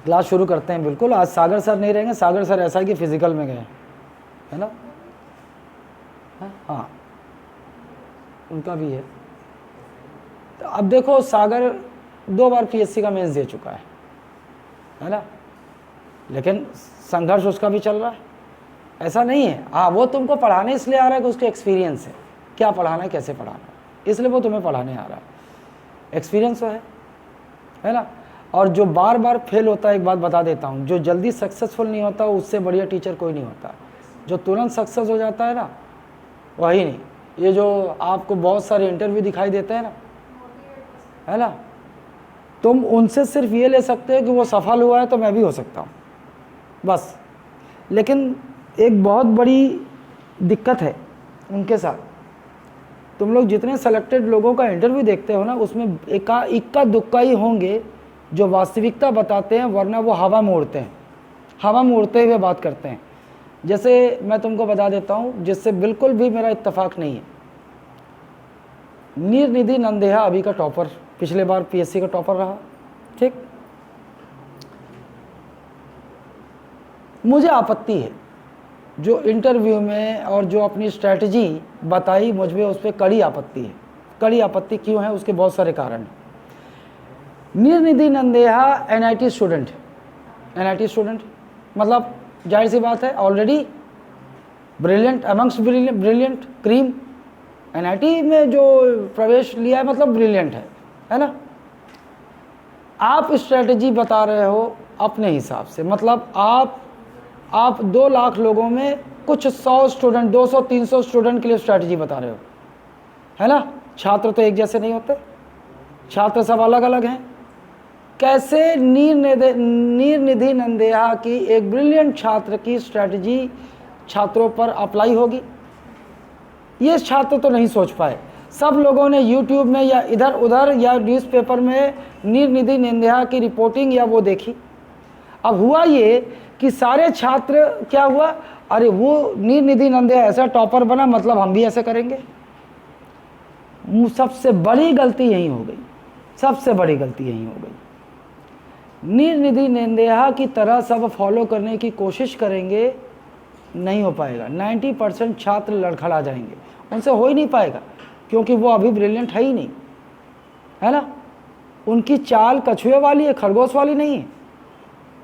Class शुरू करते हैं। बिल्कुल, आज सागर सर नहीं रहेंगे। सागर सर ऐसा है कि फिजिकल में गए, है ना? हाँ, उनका भी है। तो अब देखो, सागर 2 बार पीएससी का मेंस दे चुका है ना? लेकिन संघर्ष उसका भी चल रहा है, ऐसा नहीं है। हाँ, वो तुमको पढ़ाने इसलिए आ रहा है कि उसको एक्सपीरियंस है, क्या पढ़ाना है, कैसे पढ़ाना है, इसलिए वो तुम्हें पढ़ाने आ रहा है। एक्सपीरियंस तो है ना? और जो बार बार फेल होता है, एक बात बता देता हूँ, जो जल्दी सक्सेसफुल नहीं होता उससे बढ़िया टीचर कोई नहीं होता। जो तुरंत सक्सेस हो जाता है ना, वही नहीं। ये जो आपको बहुत सारे इंटरव्यू दिखाई देते हैं ना, है ना, तुम उनसे सिर्फ ये ले सकते हो कि वो सफल हुआ है तो मैं भी हो सकता हूँ, बस। लेकिन एक बहुत बड़ी दिक्कत है उनके साथ, तुम लोग जितने सेलेक्टेड लोगों का इंटरव्यू देखते हो ना, उसमें इक्का दुक्का ही होंगे जो वास्तविकता बताते हैं, वरना वो हवा में उड़ते हैं, हवा में उड़ते हुए बात करते हैं। जैसे मैं तुमको बता देता हूँ, जिससे बिल्कुल भी मेरा इत्तेफाक नहीं है, नीरनिधि नंदेहा अभी का टॉपर, पिछले बार पीएससी का टॉपर रहा, ठीक। मुझे आपत्ति है जो इंटरव्यू में और जो अपनी स्ट्रैटेजी बताई, मुझ में उस पर कड़ी आपत्ति है। कड़ी आपत्ति क्यों है? उसके बहुत सारे कारण हैं। नीरनिधि नंदेहा एनआईटी स्टूडेंट, एनआईटी स्टूडेंट मतलब जाहिर सी बात है, already brilliant amongst brilliant cream, NIT में जो प्रवेश लिया है मतलब ब्रिलियंट है ना? आप स्ट्रैटेजी बता रहे हो अपने हिसाब से, मतलब आप 2 लाख लोगों में कुछ 100 स्टूडेंट, 200-300 स्टूडेंट के लिए स्ट्रैटेजी बता रहे हो, है ना? छात्र तो एक जैसे नहीं होते, छात्र सब अलग अलग हैं। कैसे नीरनिधि नंदेहा की एक ब्रिलियंट छात्र की स्ट्रैटेजी छात्रों पर अप्लाई होगी? ये छात्र तो नहीं सोच पाए। सब लोगों ने यूट्यूब में या इधर उधर या न्यूज़पेपर में नीरनिधि नंदेहा की रिपोर्टिंग या वो देखी। अब हुआ ये कि सारे छात्र, क्या हुआ, अरे वो नीरनिधि नंदेहा ऐसा टॉपर बना, मतलब हम भी ऐसे करेंगे। सबसे बड़ी गलती यही हो गई, सबसे बड़ी गलती यही हो गई। नीरनिधि नंदेहा की तरह सब फॉलो करने की कोशिश करेंगे, नहीं हो पाएगा। 90% छात्र लड़खड़ा जाएंगे, उनसे हो ही नहीं पाएगा, क्योंकि वो अभी ब्रिलियंट है ही नहीं, है ना? उनकी चाल कछुए वाली है, खरगोश वाली नहीं है।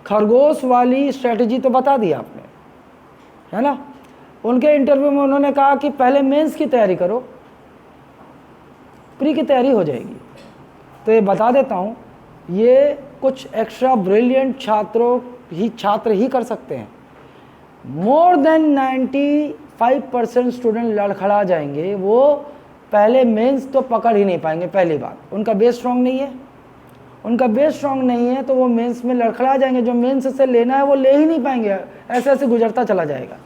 खरगोश वाली स्ट्रेटजी तो बता दी आपने, है ना? उनके इंटरव्यू में उन्होंने कहा कि पहले मेंस की तैयारी करो, प्री की तैयारी हो जाएगी। तो ये बता देता हूँ, ये कुछ एक्स्ट्रा ब्रिलियंट छात्र ही कर सकते हैं। मोर देन 95% स्टूडेंट लड़खड़ा जाएंगे, वो पहले मेंस तो पकड़ ही नहीं पाएंगे। पहली बात, उनका बेस स्ट्रॉन्ग नहीं है, उनका बेस स्ट्रॉन्ग नहीं है तो वो मेंस में लड़खड़ा जाएंगे। जो मेंस से लेना है वो ले ही नहीं पाएंगे, ऐसे ऐसे गुजरता चला जाएगा।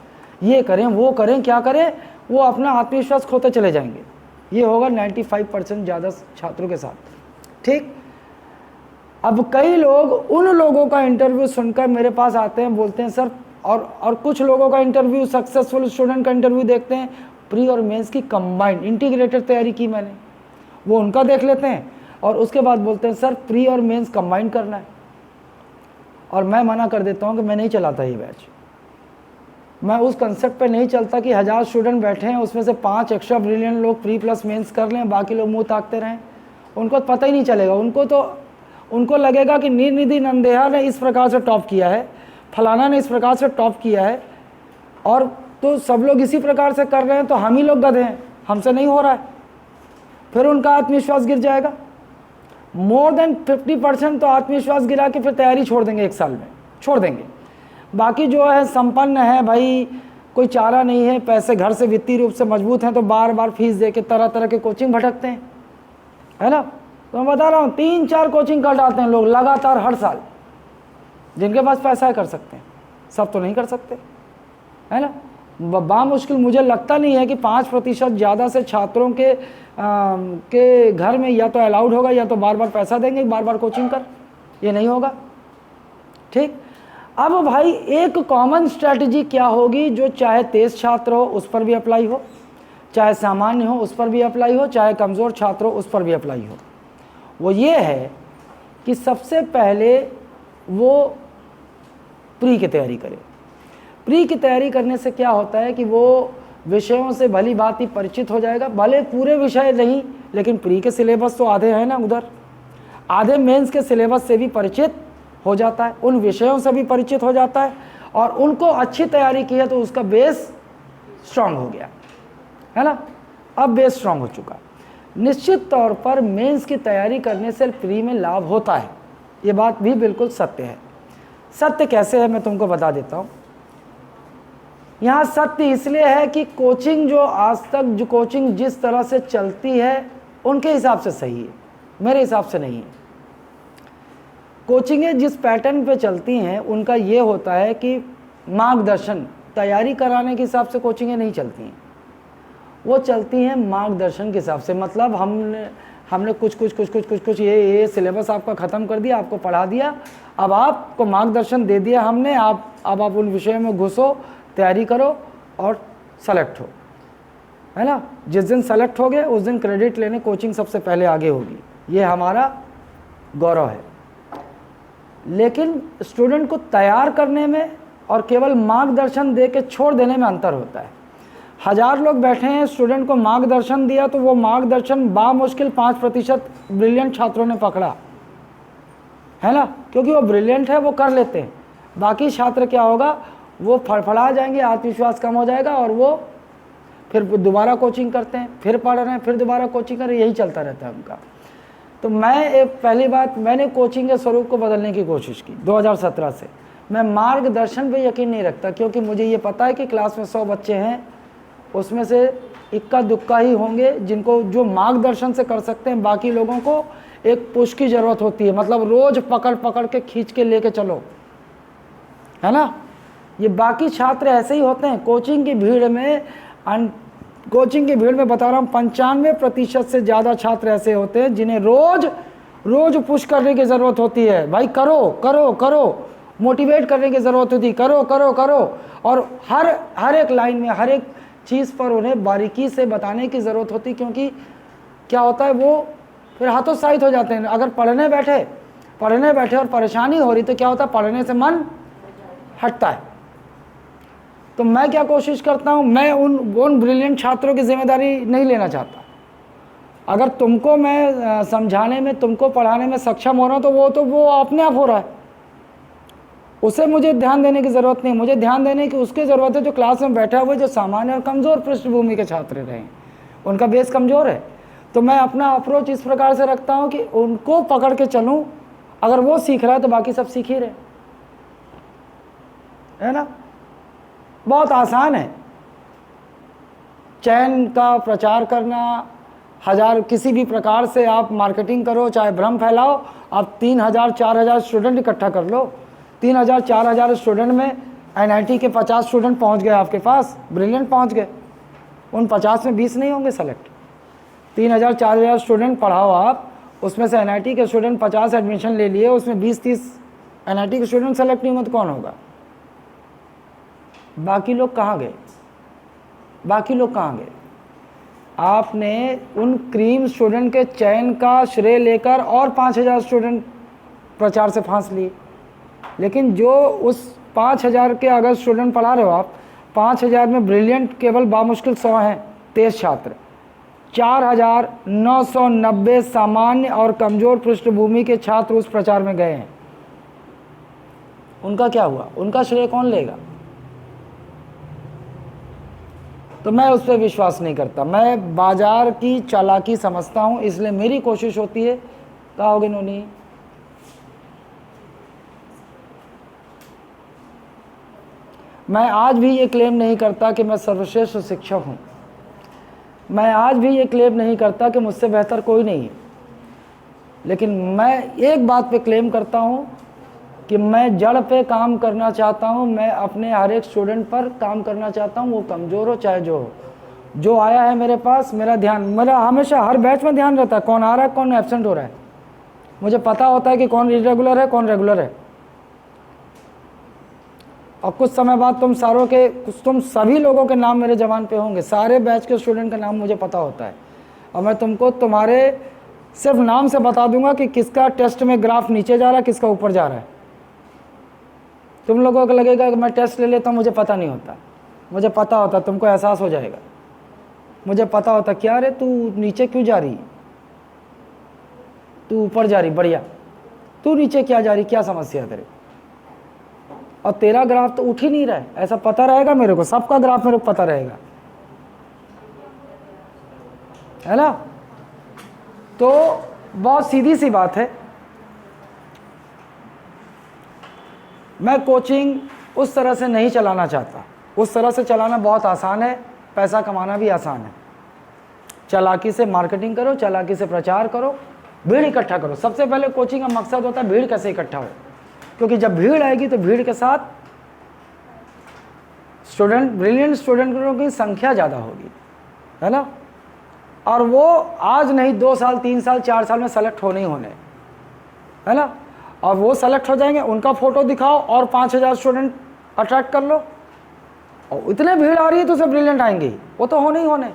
ये करें वो करें, क्या करें, वो अपना आत्मविश्वास खोते चले जाएंगे। ये होगा 95% ज़्यादा छात्रों के साथ, ठीक। अब कई लोग उन लोगों का इंटरव्यू सुनकर मेरे पास आते हैं, बोलते हैं सर, और कुछ लोगों का इंटरव्यू, सक्सेसफुल स्टूडेंट का इंटरव्यू देखते हैं, प्री और मेंस की कंबाइंड इंटीग्रेटेड तैयारी की मैंने, वो उनका देख लेते हैं और उसके बाद बोलते हैं सर प्री और मेंस कंबाइंड करना है। और मैं मना कर देता हूँ कि मैं नहीं चलाता ये बैच। मैं उस कंसेप्ट पे नहीं चलता कि 1000 स्टूडेंट बैठे हैं, उसमें से 5 एक्स्ट्रा ब्रिलियंट लोग प्री प्लस मेंस कर लें, बाकी लोग मुँह ताकते रहें। उनको पता ही नहीं चलेगा, उनको लगेगा कि नीरनिधि नंदेहा ने इस प्रकार से टॉप किया है, फलाना ने इस प्रकार से टॉप किया है, और तो सब लोग इसी प्रकार से कर रहे हैं, तो हम ही लोग गधे हैं, हमसे नहीं हो रहा है। फिर उनका आत्मविश्वास गिर जाएगा। मोर देन 50% तो आत्मविश्वास गिरा के फिर तैयारी छोड़ देंगे, 1 साल में छोड़ देंगे। बाकी जो है संपन्न है भाई, कोई चारा नहीं है, पैसे घर से वित्तीय रूप से मजबूत हैं, तो बार बार फीस दे के तरह तरह के कोचिंग भटकते हैं, है ना? तो मैं बता रहा हूँ 3-4 कोचिंग कर डालते हैं लोग लगातार हर साल। जिनके पास पैसा है कर सकते हैं, सब तो नहीं कर सकते, है ना? बामुश्किल मुझे लगता नहीं है कि 5% ज़्यादा से छात्रों के घर में या तो अलाउड होगा या तो बार बार पैसा देंगे, बार बार कोचिंग कर, ये नहीं होगा, ठीक। अब भाई एक कॉमन स्ट्रैटेजी क्या होगी, जो चाहे तेज छात्र हो उस पर भी अप्लाई हो, चाहे सामान्य हो उस पर भी अप्लाई हो, चाहे कमज़ोर छात्र हो उस पर भी अप्लाई हो। वो ये है कि सबसे पहले वो प्री की तैयारी करें। प्री की तैयारी करने से क्या होता है कि वो विषयों से भली भांति परिचित हो जाएगा, भले पूरे विषय नहीं, लेकिन प्री के सिलेबस तो आधे हैं ना, उधर आधे मेंस के सिलेबस से भी परिचित हो जाता है, उन विषयों से भी परिचित हो जाता है, और उनको अच्छी तैयारी की है तो उसका बेस स्ट्रांग हो गया है ना। अब बेस स्ट्रांग हो चुका। निश्चित तौर पर मेंस की तैयारी करने से प्री में लाभ होता है, ये बात भी बिल्कुल सत्य है। सत्य कैसे है मैं तुमको बता देता हूँ। यहाँ सत्य इसलिए है कि कोचिंग जो आज तक जो कोचिंग जिस तरह से चलती है उनके हिसाब से सही है, मेरे हिसाब से नहीं है। कोचिंगें जिस पैटर्न पे चलती हैं उनका ये होता है कि मार्गदर्शन, तैयारी कराने के हिसाब से कोचिंगें नहीं चलती हैं, वो चलती हैं मार्गदर्शन के हिसाब से। मतलब हमने कुछ ये सिलेबस आपका ख़त्म कर दिया, आपको पढ़ा दिया, अब आपको मार्गदर्शन दे दिया हमने, अब आप उन विषयों में घुसो, तैयारी करो और सेलेक्ट हो, है ना। जिस दिन सेलेक्ट हो गए उस दिन क्रेडिट लेने कोचिंग सबसे पहले आगे होगी, ये हमारा गौरव है। लेकिन स्टूडेंट को तैयार करने में और केवल मार्गदर्शन दे के छोड़ देने में अंतर होता है। 1000 लोग बैठे हैं, स्टूडेंट को मार्गदर्शन दिया तो वो मार्गदर्शन बामुश्किल 5% ब्रिलियंट छात्रों ने पकड़ा, है ना, क्योंकि वो ब्रिलियंट है, वो कर लेते हैं। बाकी छात्र क्या होगा, वो फड़फड़ा जाएंगे, आत्मविश्वास कम हो जाएगा और वो फिर दोबारा कोचिंग करते हैं, फिर पढ़ रहे हैं, फिर दोबारा कोचिंग कर रहे हैं, यही चलता रहता है उनका। तो मैं एक पहली बात, मैंने कोचिंग के स्वरूप को बदलने की कोशिश की 2017 से। मैं मार्गदर्शन पे यकीन नहीं रखता, क्योंकि मुझे ये पता है कि क्लास में 100 बच्चे हैं, उसमें से इक्का दुक्का ही होंगे जिनको जो मार्गदर्शन से कर सकते हैं। बाकी लोगों को एक पुश की ज़रूरत होती है, मतलब रोज़ पकड़ पकड़ के खींच के लेके चलो, है ना। ये बाकी छात्र ऐसे ही होते हैं। कोचिंग की भीड़ में बता रहा हूँ 95% से ज़्यादा छात्र ऐसे होते हैं जिन्हें रोज़ पुश करने की ज़रूरत होती है। भाई करो करो करो, मोटिवेट करने की ज़रूरत होती है, करो करो करो, और हर एक लाइन में हर एक चीज़ पर उन्हें बारीकी से बताने की ज़रूरत होती है। क्योंकि क्या होता है, वो फिर हतोत्साहित हो जाते हैं। अगर पढ़ने बैठे और परेशानी हो रही तो क्या होता है, पढ़ने से मन हटता है। तो मैं क्या कोशिश करता हूँ, मैं उन ब्रिलियंट छात्रों की जिम्मेदारी नहीं लेना चाहता। अगर तुमको मैं समझाने में, तुमको पढ़ाने में सक्षम हो रहा हूँ तो वो अपने आप हो रहा है, उसे मुझे ध्यान देने की ज़रूरत नहीं। मुझे ध्यान देने की उसकी ज़रूरत है जो क्लास में बैठा हुआ, जो सामान्य और कमज़ोर पृष्ठभूमि के छात्र रहे, उनका बेस कमज़ोर है। तो मैं अपना अप्रोच इस प्रकार से रखता हूँ कि उनको पकड़ के चलूँ। अगर वो सीख रहा है तो बाकी सब सीख ही रहे, है ना। बहुत आसान है चयन का प्रचार करना। 1000 किसी भी प्रकार से आप मार्केटिंग करो, चाहे भ्रम फैलाओ, आप 3000 4000 स्टूडेंट इकट्ठा कर लो। 3000 4000 स्टूडेंट में NIT के 50 स्टूडेंट पहुंच गए आपके पास, ब्रिलियंट पहुंच गए। उन 50 में 20 नहीं होंगे सेलेक्ट। 3000 4000 स्टूडेंट पढ़ाओ आप, उसमें से NIT के स्टूडेंट 50 एडमिशन ले लिए, उसमें 20-30 NIT के स्टूडेंट सेलेक्ट नहीं हुए तो कौन होगा? बाकी लोग कहाँ गए? आपने उन क्रीम स्टूडेंट के चयन का श्रेय लेकर और 5000 स्टूडेंट प्रचार से फांस लिए। लेकिन जो उस 5000 के अगर स्टूडेंट पढ़ा रहे हो आप, 5000 में ब्रिलियंट केवल बामुश्किल 100 हैं, 23 छात्र। 4990 सामान्य और कमज़ोर पृष्ठभूमि के छात्र उस प्रचार में गए हैं। उनका क्या हुआ? उनका श्रेय कौन लेगा? तो मैं उस पर विश्वास नहीं करता। मैं बाजार की चालाकी समझता हूँ, इसलिए मेरी कोशिश होती है। कहा होगी नोनी? मैं आज भी ये क्लेम नहीं करता कि मैं सर्वश्रेष्ठ शिक्षक हूँ। मैं आज भी ये क्लेम नहीं करता कि मुझसे बेहतर कोई नहीं है। लेकिन मैं एक बात पे क्लेम करता हूँ कि मैं जड़ पे काम करना चाहता हूँ। मैं अपने हर एक स्टूडेंट पर काम करना चाहता हूँ, वो कमज़ोर हो चाहे जो हो। जो आया है मेरे पास, मेरा हमेशा हर बैच में ध्यान रहता है कौन आ रहा है, कौन एब्सेंट हो रहा है। मुझे पता होता है कि कौन इरेगुलर है, कौन रेगुलर है। और कुछ समय बाद तुम सभी लोगों के नाम मेरे ज़बान पे होंगे। सारे बैच के स्टूडेंट का नाम मुझे पता होता है, और मैं तुमको तुम्हारे सिर्फ नाम से बता दूंगा कि किसका टेस्ट में ग्राफ नीचे जा रहा है, किसका ऊपर जा रहा है। तुम लोगों को लगेगा कि मैं टेस्ट ले लेता हूँ, मुझे पता नहीं होता। मुझे पता होता, तुमको एहसास हो जाएगा। मुझे पता होता, क्या रे तू नीचे क्यों जा रही, तू ऊपर जा रही, बढ़िया, तू नीचे क्या जा रही, क्या समस्या है तेरे, और तेरा ग्राफ तो उठ ही नहीं रहा है, ऐसा पता रहेगा मेरे को, सबका ग्राफ मेरे को पता रहेगा, है ना। तो बहुत सीधी सी बात है, मैं कोचिंग उस तरह से नहीं चलाना चाहता। उस तरह से चलाना बहुत आसान है, पैसा कमाना भी आसान है। चालाकी से मार्केटिंग करो, चालाकी से प्रचार करो, भीड़ इकट्ठा करो। सबसे पहले कोचिंग का मकसद होता है भीड़ कैसे इकट्ठा हो, क्योंकि जब भीड़ आएगी तो भीड़ के साथ स्टूडेंट, ब्रिलियंट स्टूडेंटों की संख्या ज़्यादा होगी, है ना। और वो आज नहीं 2 साल 3 साल 4 साल में सेलेक्ट होने ही होने, है ना। और वो सेलेक्ट हो जाएंगे, उनका फोटो दिखाओ और 5000 स्टूडेंट अट्रैक्ट कर लो, और इतने भीड़ आ रही है तो सब ब्रिलियंट आएंगे ही, वो तो होने ही होने।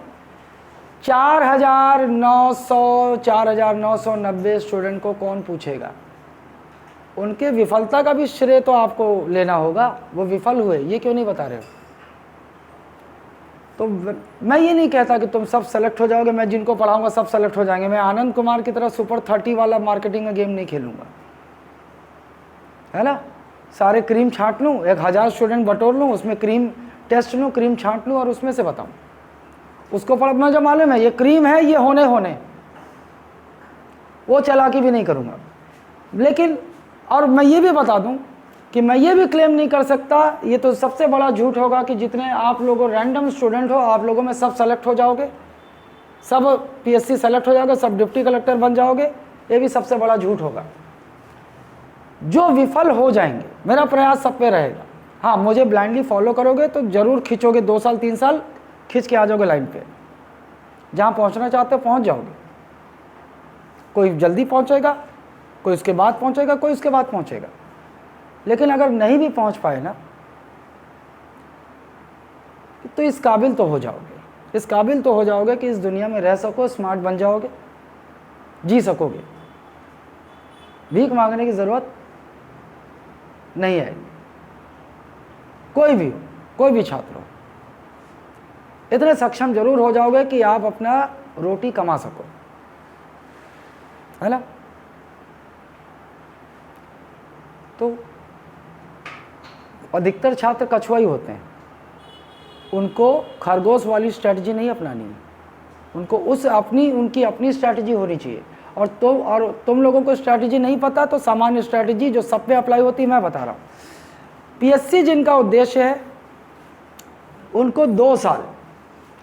4990 स्टूडेंट को कौन पूछेगा, उनके विफलता का भी श्रेय तो आपको लेना होगा, वो विफल हुए, ये क्यों नहीं बता रहे हो। तो मैं ये नहीं कहता कि तुम सब सेलेक्ट हो जाओगे, मैं जिनको पढ़ाऊंगा सब सेलेक्ट हो जाएंगे। मैं आनंद कुमार की तरह सुपर 30 वाला मार्केटिंग का गेम नहीं खेलूंगा, है ना। सारे क्रीम छांट लूँ, 1000 स्टूडेंट बटोर लूँ, उसमें क्रीम टेस्ट लूँ, क्रीम छांट लूँ और उसमें से बताऊँ उसको पढ़ना जो मालूम है ये क्रीम है, ये होने वो चालाकी भी नहीं करूँगा। लेकिन और मैं ये भी बता दूँ कि मैं ये भी क्लेम नहीं कर सकता, ये तो सबसे बड़ा झूठ होगा कि जितने आप लोगों रैंडम स्टूडेंट हो, आप लोगों में सब सेलेक्ट हो जाओगे, सब पीएससी सेलेक्ट हो जाओगे, सब डिप्टी कलेक्टर बन जाओगे, ये भी सबसे बड़ा झूठ होगा। जो विफल हो जाएंगे, मेरा प्रयास सब पे रहेगा। हाँ, मुझे ब्लाइंडली फॉलो करोगे तो ज़रूर खींचोगे, 2 साल 3 साल खींच के आ जाओगे लाइन पे, जहाँ पहुँचना चाहते हो पहुँच जाओगे। कोई जल्दी पहुँचेगा, कोई उसके बाद पहुँचेगा, कोई उसके बाद पहुँचेगा। लेकिन अगर नहीं भी पहुँच पाए ना, तो इस काबिल तो हो जाओगे, इस काबिल तो हो जाओगे कि इस दुनिया में रह सको, स्मार्ट बन जाओगे, जी सकोगे, भीख मांगने की ज़रूरत नहीं है। कोई भी हो, कोई भी छात्र हो, इतने सक्षम जरूर हो जाओगे कि आप अपना रोटी कमा सको, है ना। तो अधिकतर छात्र कछुआ ही होते हैं, उनको खरगोश वाली स्ट्रैटेजी नहीं अपनानी है, उनको उनकी अपनी स्ट्रैटेजी होनी चाहिए। और तुम लोगों को स्ट्रैटेजी नहीं पता तो सामान्य स्ट्रैटेजी जो सब पे अप्लाई होती है मैं बता रहा हूँ। पीएससी जिनका उद्देश्य है उनको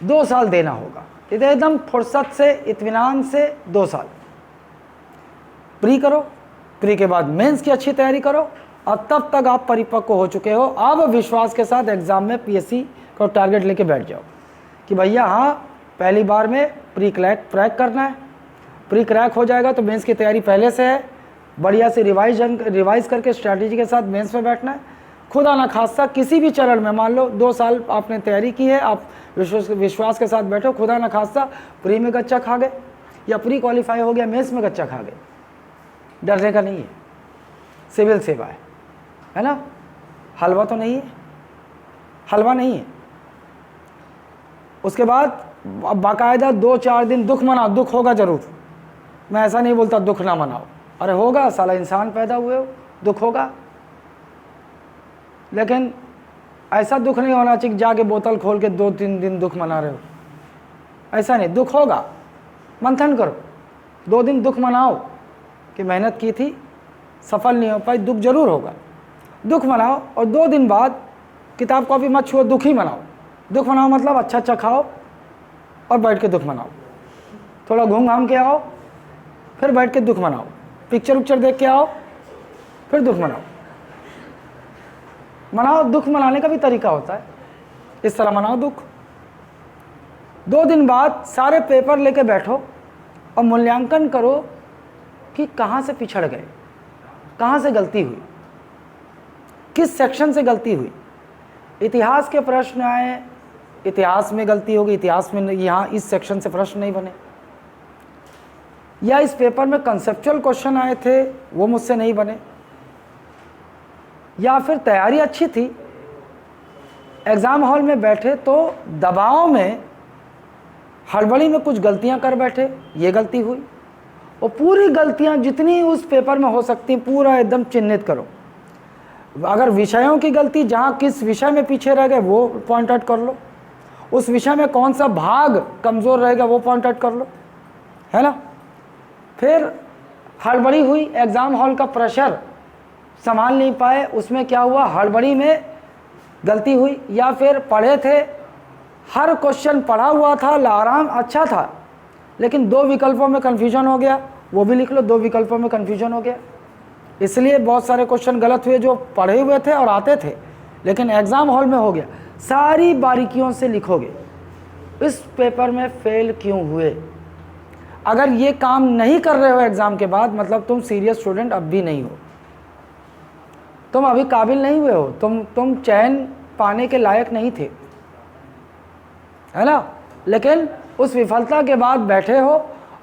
2 साल देना होगा, एकदम फुर्सत से, इत्मीनान से 2 साल प्री करो, प्री के बाद मेंस की अच्छी तैयारी करो, और तब तक आप परिपक्व हो चुके हो। अब विश्वास के साथ एग्ज़ाम में पीएससी का टारगेट लेके बैठ जाओ कि भैया हाँ, पहली बार में प्री क्रैक करना है। प्री क्रैक हो जाएगा तो मेंस की तैयारी पहले से है, बढ़िया से रिवाइज करके स्ट्रैटेजी के साथ मेंस में बैठना है। खुदा ना खास्ता किसी भी चरण में, मान लो 2 साल आपने तैयारी की है, आप विश्वास के साथ बैठो, खुदा ना खास्ता प्री में गच्चा खा गए या प्री क्वालिफाई हो गया मेंस में गच्चा खा गए, डरने का नहीं है, सिविल सेवा है ना, हलवा तो नहीं है, हलवा नहीं है। उसके बाद बाकायदा 2-4 दिन दुख मनाओ, दुख होगा जरूर, मैं ऐसा नहीं बोलता दुख ना मनाओ, अरे होगा, साला इंसान पैदा हुए हो, दुख होगा। लेकिन ऐसा दुख नहीं होना चाहिए जाके बोतल खोल के 2-3 दिन दुख मना रहे हो, ऐसा नहीं, दुख होगा, मंथन करो, 2 दिन दुख मनाओ कि मेहनत की थी, सफल नहीं हो पाई, दुख जरूर होगा, दुख मनाओ। और 2 दिन बाद किताब कॉपी मत छुओ, दुख ही मनाओ। दुख मनाओ मतलब अच्छा खाओ और बैठ के दुख मनाओ, थोड़ा घूम घाम के आओ, फिर बैठ के दुख मनाओ, पिक्चर देख के आओ, फिर दुख मनाओ। दुख मनाने का भी तरीका होता है, इस तरह मनाओ दुख। 2 दिन बाद सारे पेपर लेके बैठो और मूल्यांकन करो कि कहाँ से पिछड़ गए, कहाँ से गलती हुई, किस सेक्शन से गलती हुई। इतिहास के प्रश्न आए, इतिहास में गलती होगी, इतिहास में यहाँ इस सेक्शन से प्रश्न नहीं बने, या इस पेपर में कंसेप्चुअल क्वेश्चन आए थे वो मुझसे नहीं बने, या फिर तैयारी अच्छी थी, एग्ज़ाम हॉल में बैठे तो दबाव में हड़बड़ी में कुछ गलतियां कर बैठे, ये गलती हुई, और पूरी गलतियां जितनी उस पेपर में हो सकती हैं पूरा एकदम चिन्हित करो। अगर विषयों की गलती, जहाँ किस विषय में पीछे रह गए वो पॉइंट आउट कर लो, उस विषय में कौन सा भाग कमज़ोर रहेगा वो पॉइंट आउट कर लो, है ना। फिर हड़बड़ी हुई, एग्ज़ाम हॉल का प्रेशर संभाल नहीं पाए, उसमें क्या हुआ, हड़बड़ी में गलती हुई। या फिर पढ़े थे, हर क्वेश्चन पढ़ा हुआ था, आराम अच्छा था, लेकिन 2 विकल्पों में कन्फ्यूजन हो गया, वो भी लिख लो, 2 विकल्पों में कन्फ्यूजन हो गया, इसलिए बहुत सारे क्वेश्चन गलत हुए जो पढ़े हुए थे और आते थे, लेकिन एग्ज़ाम हॉल में हो गया। सारी बारीकियों से लिखोगे इस पेपर में फेल क्यों हुए। अगर ये काम नहीं कर रहे हो एग्ज़ाम के बाद, मतलब तुम सीरियस स्टूडेंट अब भी नहीं हो, तुम अभी काबिल नहीं हुए हो, तुम चयन पाने के लायक नहीं थे, है ना। लेकिन उस विफलता के बाद बैठे हो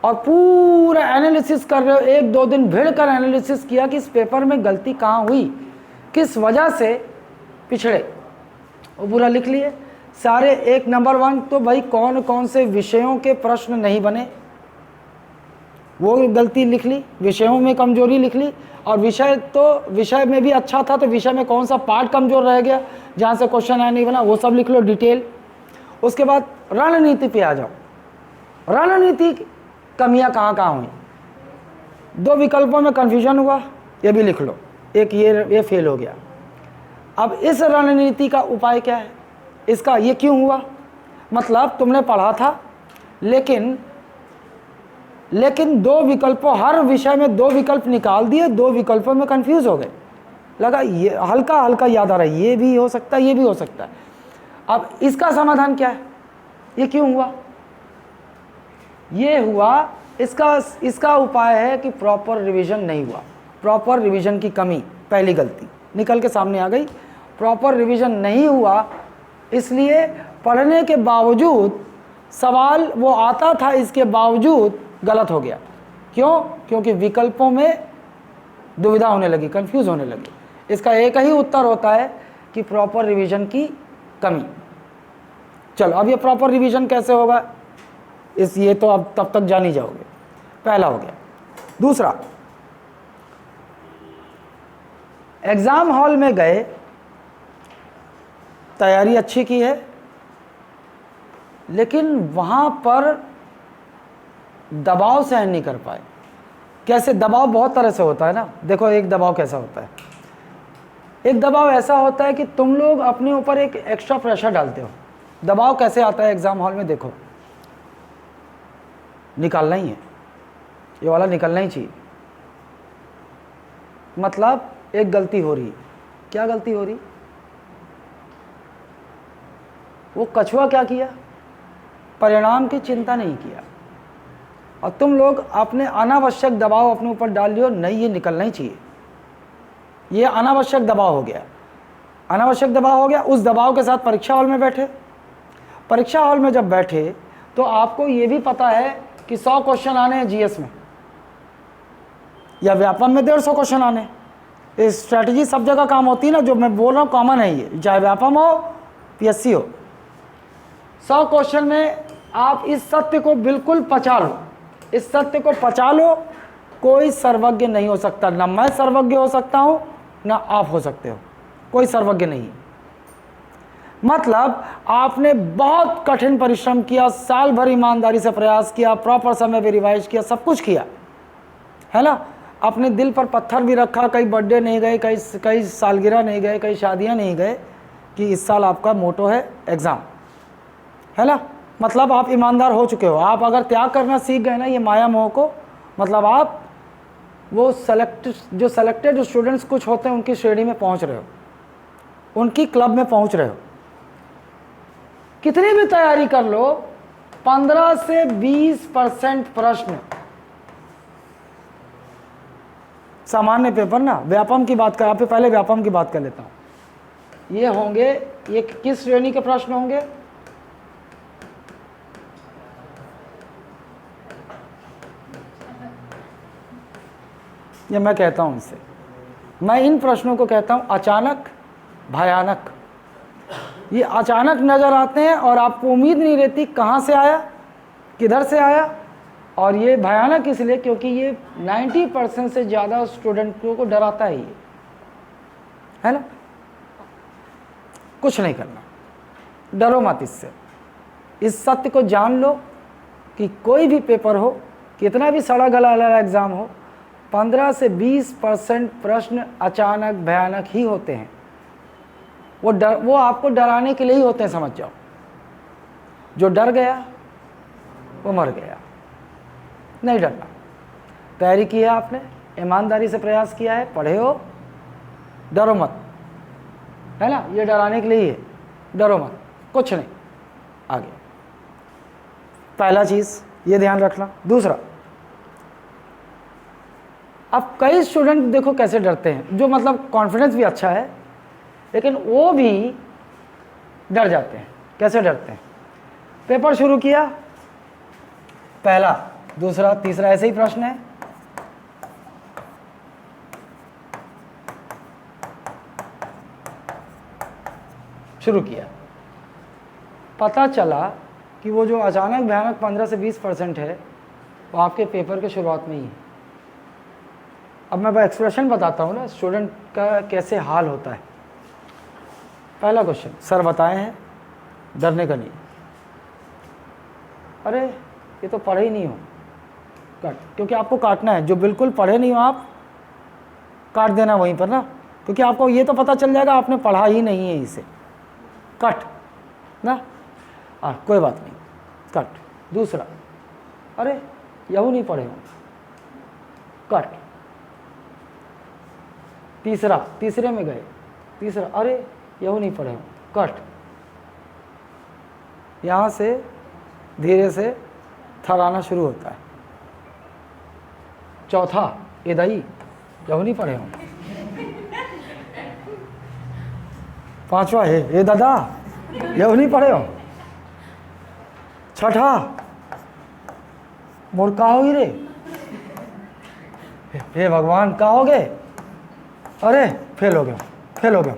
और पूरा एनालिसिस कर रहे हो, 1-2 दिन भिड़ कर एनालिसिस किया कि इस पेपर में गलती कहाँ हुई, किस वजह से पिछड़े, वो पूरा लिख लिए सारे। 1 नंबर 1 तो भाई कौन कौन से विषयों के प्रश्न नहीं बने वो गलती लिख ली, विषयों में कमजोरी लिख ली, और विषय में भी अच्छा था तो विषय में कौन सा पार्ट कमजोर रह गया जहाँ से क्वेश्चन आया नहीं बना, वो सब लिख लो डिटेल। उसके बाद रणनीति पे आ जाओ, रणनीति कमियां कहाँ कहाँ हुई, 2 विकल्पों में कन्फ्यूजन हुआ, ये भी लिख लो, एक ये फेल हो गया। अब इस रणनीति का उपाय क्या है, इसका ये क्यों हुआ, मतलब तुमने पढ़ा था लेकिन 2 विकल्पों, हर विषय में 2 विकल्प निकाल दिए, 2 विकल्पों में कंफ्यूज हो गए, लगा ये हल्का हल्का याद आ रहा है, ये भी हो सकता है, ये भी हो सकता है। अब इसका समाधान क्या है, ये क्यों हुआ, ये हुआ, इसका उपाय है कि प्रॉपर रिवीजन नहीं हुआ, प्रॉपर रिवीजन की कमी, पहली गलती निकल के सामने आ गई, प्रॉपर रिवीजन नहीं हुआ, इसलिए पढ़ने के बावजूद सवाल वो आता था, इसके बावजूद गलत हो गया। क्यों, क्योंकि विकल्पों में दुविधा होने लगी, कंफ्यूज होने लगी। इसका एक ही उत्तर होता है कि प्रॉपर रिवीजन की कमी। चलो अब ये प्रॉपर रिवीजन कैसे होगा, ये तो अब तब तक जान ही जाओगे, पहला हो गया। दूसरा, एग्जाम हॉल में गए, तैयारी अच्छी की है, लेकिन वहाँ पर दबाव सहन नहीं कर पाए। कैसे, दबाव बहुत तरह से होता है ना, देखो एक दबाव कैसा होता है, एक दबाव ऐसा होता है कि तुम लोग अपने ऊपर एक एक्स्ट्रा प्रेशर डालते हो। दबाव कैसे आता है एग्जाम हॉल में, देखो निकालना ही है, ये वाला निकलना ही चाहिए, मतलब एक गलती हो रही है, क्या गलती हो रही, वो कछुआ क्या किया, परिणाम की चिंता नहीं किया, और तुम लोग अपने अनावश्यक दबाव अपने ऊपर डाल लियो, नहीं ये निकलना ही चाहिए, ये अनावश्यक दबाव हो गया, अनावश्यक दबाव हो गया। उस दबाव के साथ परीक्षा हॉल में बैठे, परीक्षा हॉल में जब बैठे तो आपको ये भी पता है कि 100 क्वेश्चन आने हैं जीएस में, या व्यापम में 150 क्वेश्चन आने। ये स्ट्रैटेजी सब जगह काम होती है ना, जो मैं बोल रहा हूँ कॉमन है ये, चाहे व्यापम हो पीएससी हो। 100 क्वेश्चन में आप इस सत्य को बिल्कुल पचा लो, इस सत्य को पचा लो, कोई सर्वज्ञ नहीं हो सकता, ना मैं सर्वज्ञ हो सकता हूँ ना आप हो सकते हो, कोई सर्वज्ञ नहीं। मतलब आपने बहुत कठिन परिश्रम किया, साल भर ईमानदारी से प्रयास किया, प्रॉपर समय पे रिवाइज किया, सब कुछ किया, है ना, अपने दिल पर पत्थर भी रखा, कई बर्थडे नहीं गए, कई सालगिरह नहीं गए, कई शादियां नहीं गए, कि इस साल आपका मोटो है एग्ज़ाम, है ना, मतलब आप ईमानदार हो चुके हो। आप अगर त्याग करना सीख गए ना ये माया मोह को, मतलब आप वो सेलेक्टेड स्टूडेंट्स कुछ होते हैं उनकी श्रेणी में पहुंच रहे हो, उनकी क्लब में पहुंच रहे हो। कितनी भी तैयारी कर लो, 15 से 20% प्रश्न सामान्य पेपर ना, व्यापम की बात कर, आप पहले व्यापम की बात कर लेता हूं, ये होंगे, ये किस श्रेणी के प्रश्न होंगे, ये मैं कहता हूं इसे, मैं इन प्रश्नों को कहता हूँ अचानक भयानक। ये अचानक नज़र आते हैं और आपको उम्मीद नहीं रहती कहाँ से आया, किधर से आया। और ये भयानक इसलिए क्योंकि ये 90% से ज़्यादा स्टूडेंटों को डराता है, ये है ना। कुछ नहीं करना, डरो मत इससे। इस सत्य को जान लो कि कोई भी पेपर हो, कितना भी सड़ा गला वाला एग्ज़ाम हो, 15 से 20% प्रश्न अचानक भयानक ही होते हैं। वो आपको डराने के लिए ही होते हैं, समझ जाओ। जो डर गया वो मर गया। नहीं डरना। तैयारी की है आपने, ईमानदारी से प्रयास किया है, पढ़े हो, डरो मत, है ना। ये डराने के लिए ही है, डरो मत, कुछ नहीं। आगे पहला चीज़ ये ध्यान रखना। दूसरा, अब कई स्टूडेंट देखो कैसे डरते हैं, जो मतलब कॉन्फिडेंस भी अच्छा है लेकिन वो भी डर जाते हैं। कैसे डरते हैं? पेपर शुरू किया, पहला दूसरा तीसरा ऐसे ही प्रश्न है, शुरू किया, पता चला कि वो जो अचानक भयानक 15 से 20% है वो आपके पेपर के शुरुआत में ही है। अब मैं एक्सप्रेशन बताता हूँ ना स्टूडेंट का कैसे हाल होता है। पहला क्वेश्चन सर बताए हैं, डरने का नहीं। अरे ये तो पढ़े ही नहीं हो, काट, क्योंकि आपको काटना है। जो बिल्कुल पढ़े नहीं हो आप काट देना वहीं पर ना, क्योंकि आपको ये तो पता चल जाएगा आपने पढ़ा ही नहीं है इसे। कट ना, कोई बात नहीं, कट। दूसरा, अरे यहू नहीं पढ़े हो, कट। तीसरा, तीसरे में गए, तीसरा, अरे यहू नहीं पढ़े हो, कट। यहाँ से धीरे से थराना शुरू होता है। चौथा, ये दही यहू नहीं पढ़े हो। पांचवा है ये दादा यहू नहीं पढ़े हो। छठा, मोर का होगी रे, हे भगवान का हो गए, अरे फेल हो गया, फेल हो गया,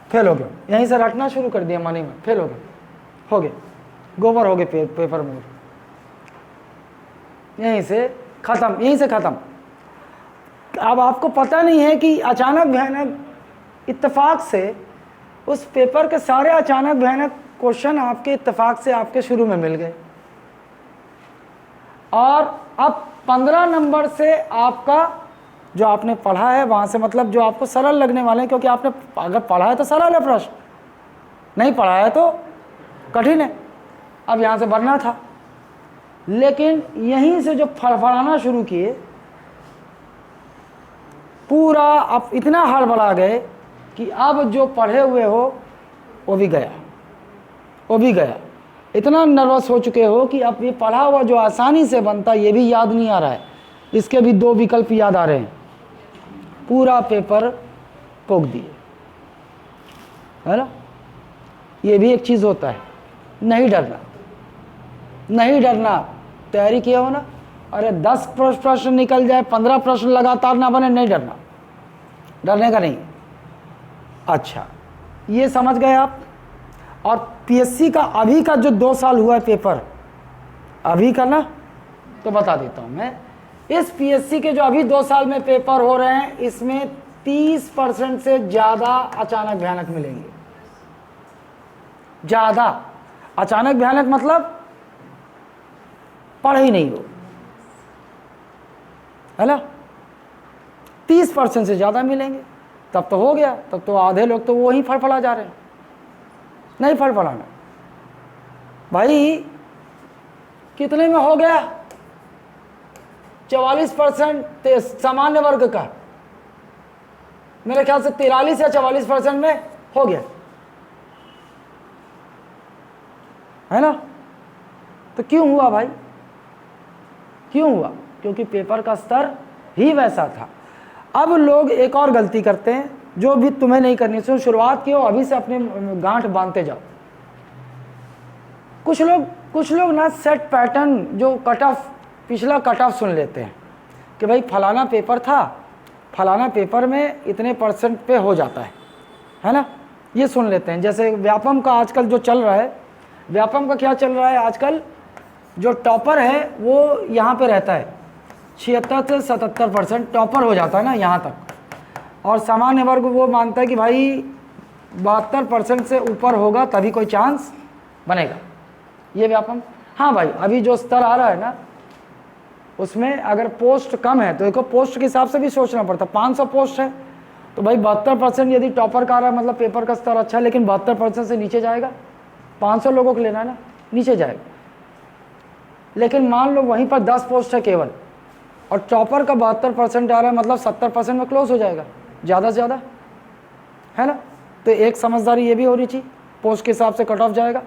फेल हो गया। यहीं से रटना शुरू कर दिया मनी में, फेल हो गए, गोबर हो गए, पेपर मोर, यहीं से ख़त्म, यहीं से ख़त्म। अब आपको पता नहीं है कि अचानक भयानक इत्तेफाक से उस पेपर के सारे अचानक भयानक क्वेश्चन आपके इत्तेफाक से आपके शुरू में मिल गए, और अब 15 नंबर से आपका जो आपने पढ़ा है वहाँ से, मतलब जो आपको सरल लगने वाले हैं, क्योंकि आपने अगर पढ़ा है तो सरल है प्रश्न, नहीं पढ़ा है तो कठिन है। अब यहाँ से बढ़ना था, लेकिन यहीं से जो फड़फड़ाना शुरू किए, पूरा अब इतना हड़बड़ा गए कि अब जो पढ़े हुए हो वो भी गया, वो भी गया। इतना नर्वस हो चुके हो कि अब ये पढ़ा हुआ जो आसानी से बनता ये भी याद नहीं आ रहा है, इसके भी 2 विकल्प याद आ रहे हैं। पूरा पेपर पोक दिए, है ना। ये भी एक चीज़ होता है, नहीं डरना, नहीं डरना। तैयारी किया हो ना, अरे 10 प्रश्न निकल जाए, 15 प्रश्न लगातार ना बने, नहीं डरना, डरने का नहीं। अच्छा, ये समझ गए आप। और पीएससी का अभी का जो 2 साल हुआ है पेपर, अभी का ना, तो बता देता हूँ मैं। इस पीएससी के जो अभी 2 साल में पेपर हो रहे हैं, इसमें 30% से ज़्यादा अचानक भयानक मिलेंगे। ज़्यादा अचानक भयानक मतलब पढ़े ही नहीं हो, है ना। 30% से ज़्यादा मिलेंगे, तब तो हो गया। तब तो आधे लोग तो वही फड़फड़ा जा रहे हैं, नहीं फड़फड़ाना भाई। कितने में हो गया? 44% सामान्य वर्ग का, मेरे ख्याल से 43 या 44% में हो गया, है ना। तो क्यों हुआ भाई, क्यों हुआ? क्योंकि पेपर का स्तर ही वैसा था। अब लोग एक और गलती करते हैं जो भी तुम्हें नहीं करनी चाहिए। शुरुआत की हो, अभी से अपने गांठ बांधते जाओ। कुछ लोग ना सेट पैटर्न, जो कट ऑफ, पिछला कट ऑफ सुन लेते हैं कि भाई फलाना पेपर था, फलाना पेपर में इतने % पे हो जाता है ना। ये सुन लेते हैं। जैसे व्यापम का आजकल जो चल रहा है, व्यापम का क्या चल रहा है आजकल, जो टॉपर है वो यहाँ पे रहता है, 76 से 77% टॉपर हो जाता है ना यहाँ तक, और सामान्य वर्ग वो मानता है कि भाई 72% से ऊपर होगा तभी कोई चांस बनेगा। ये व्यापम। हाँ भाई, अभी जो स्तर आ रहा है ना उसमें अगर पोस्ट कम है तो देखो पोस्ट के हिसाब से भी सोचना पड़ता है। 500 पोस्ट है तो भाई 72% यदि टॉपर का आ रहा है मतलब पेपर का स्तर अच्छा है, लेकिन 72% से नीचे जाएगा, 500 लोगों को लेना है ना, नीचे जाएगा। लेकिन मान लो वहीं पर 10 पोस्ट है केवल और टॉपर का 72% आ रहा है मतलब 70% में क्लोज हो जाएगा ज़्यादा से ज़्यादा, है ना। तो एक समझदारी ये भी होनी चाहिए, पोस्ट के हिसाब से कट ऑफ जाएगा।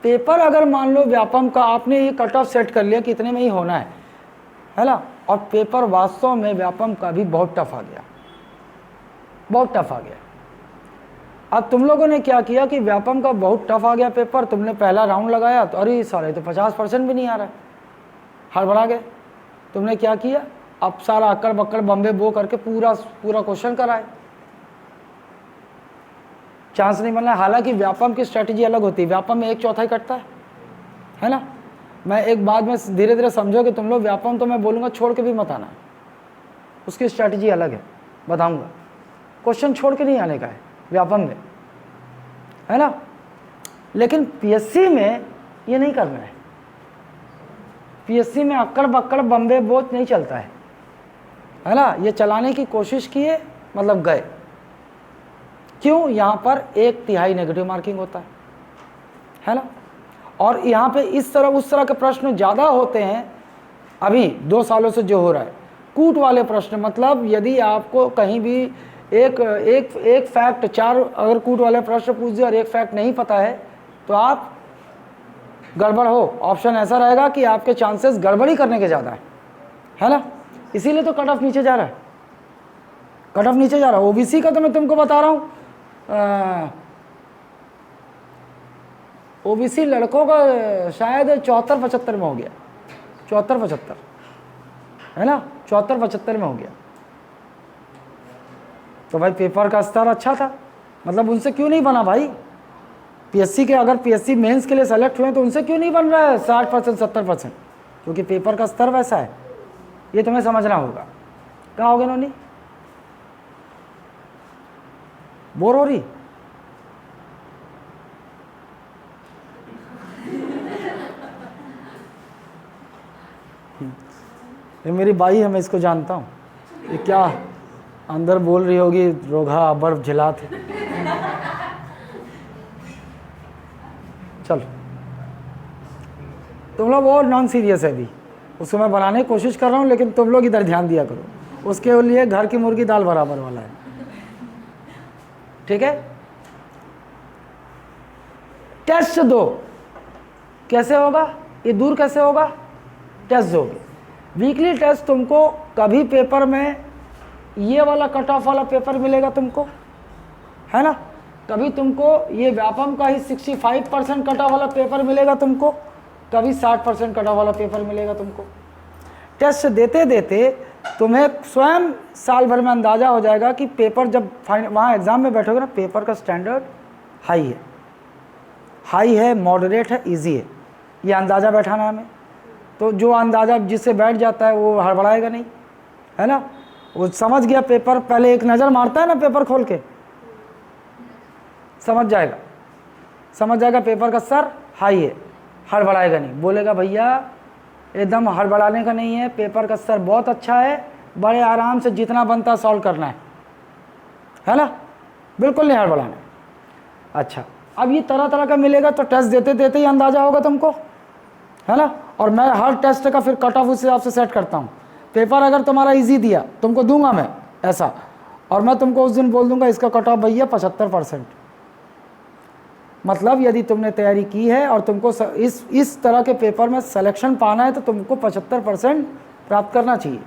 पेपर अगर मान लो व्यापम का आपने ये कट ऑफ सेट कर लिया कि इतने में ही होना है ना, और पेपर वास्तव में व्यापम का भी बहुत टफ आ गया, बहुत टफ आ गया। अब तुम लोगों ने क्या किया कि व्यापम का बहुत टफ आ गया पेपर, तुमने पहला राउंड लगाया तो अरे साले तो 50% भी नहीं आ रहा है, हड़बड़ा गए। तुमने क्या किया, अब सारा अक्कड़ बक्कड़ बम्बे बो करके पूरा क्वेश्चन कराए, चांस नहीं मिलना। हालांकि व्यापम की स्ट्रेटजी अलग होती है, व्यापम में 1/4 कटता है ना। मैं एक बाद में धीरे धीरे समझोगे तुम लोग, व्यापम तो मैं बोलूँगा छोड़ के भी मत आना, उसकी स्ट्रेटजी अलग है, बताऊँगा। क्वेश्चन छोड़ के नहीं आने का है व्यापम में, है ना। लेकिन पीएससी में ये नहीं करना है, पीएससी में अक्कड़ बक्कड़ बम्बे बोझ नहीं चलता है ना। ये चलाने की कोशिश किए मतलब गए। क्यों? यहाँ पर 1/3 नेगेटिव मार्किंग होता है ना। और यहाँ पे इस तरह उस तरह के प्रश्न ज़्यादा होते हैं अभी 2 सालों से जो हो रहा है, कूट वाले प्रश्न। मतलब यदि आपको कहीं भी एक फैक्ट 4 अगर कूट वाले प्रश्न पूछ दिए और एक फैक्ट नहीं पता है तो आप गड़बड़ हो, ऑप्शन ऐसा रहेगा कि आपके चांसेस गड़बड़ी करने के ज़्यादा है ना। इसीलिए तो कट ऑफ नीचे जा रहा है, कट ऑफ नीचे जा रहा है। ओबीसी का तो मैं तुमको बता रहा हूँ, ओबीसी लड़कों का शायद 74-75 में हो गया, 74-75 है ना, 74-75 में हो गया। तो भाई पेपर का स्तर अच्छा था, मतलब उनसे क्यों नहीं बना भाई पीएससी के। अगर पीएससी मेंस के लिए सेलेक्ट हुए तो उनसे क्यों नहीं बन रहा है 60% 70%? क्योंकि पेपर का स्तर वैसा है, ये तुम्हें समझना होगा। कहाँ हो गए नोनी, बोर हो रही? ये मेरी बाई है, मैं इसको जानता हूँ। ये क्या अंदर बोल रही होगी, रोगा बर्फ झिला थे। चलो तुम लोग और नॉन सीरियस है अभी, उसको मैं बनाने की कोशिश कर रहा हूँ, लेकिन तुम लोग इधर ध्यान दिया करो। उसके लिए घर की मुर्गी दाल बराबर वाला है, ठीक है। टेस्ट 2 कैसे होगा, ये दूर कैसे होगा, टेस्ट दोगे। वीकली टेस्ट तुमको कभी पेपर में ये वाला कट ऑफ वाला पेपर मिलेगा तुमको, है ना। कभी तुमको ये व्यापम का ही 65% कट ऑफ वाला पेपर मिलेगा तुमको, कभी 60% कट ऑफ वाला पेपर मिलेगा तुमको। टेस्ट देते देते तुम्हें स्वयं साल भर में अंदाज़ा हो जाएगा कि पेपर जब वहाँ एग्ज़ाम में बैठोगे ना, पेपर का स्टैंडर्ड हाई है, मॉडरेट है, इजी है, ये अंदाज़ा बैठाना है हमें। तो जो अंदाज़ा जिससे बैठ जाता है वो हड़बड़ाएगा नहीं, है ना। वो समझ गया पेपर, पहले एक नज़र मारता है ना पेपर खोल के, समझ जाएगा पेपर का स्तर हाई है, हड़बड़ाएगा नहीं, बोलेगा भैया एकदम हड़बड़ाने का नहीं है, पेपर का स्तर बहुत अच्छा है, बड़े आराम से जितना बनता सॉल्व करना है ना, बिल्कुल नहीं हड़बड़ाना। अच्छा, अब ये तरह तरह का मिलेगा तो टेस्ट देते देते ही अंदाज़ा होगा तुमको, है ना। और मैं हर टेस्ट का फिर कट ऑफ उस हिसाब से सेट करता हूँ। पेपर अगर तुम्हारा इजी दिया तुमको दूंगा मैं ऐसा, और मैं तुमको उस दिन बोल दूंगा इसका कट ऑफ भैया 75%। मतलब यदि तुमने तैयारी की है और तुमको इस तरह के पेपर में सिलेक्शन पाना है तो तुमको 75% प्राप्त करना चाहिए।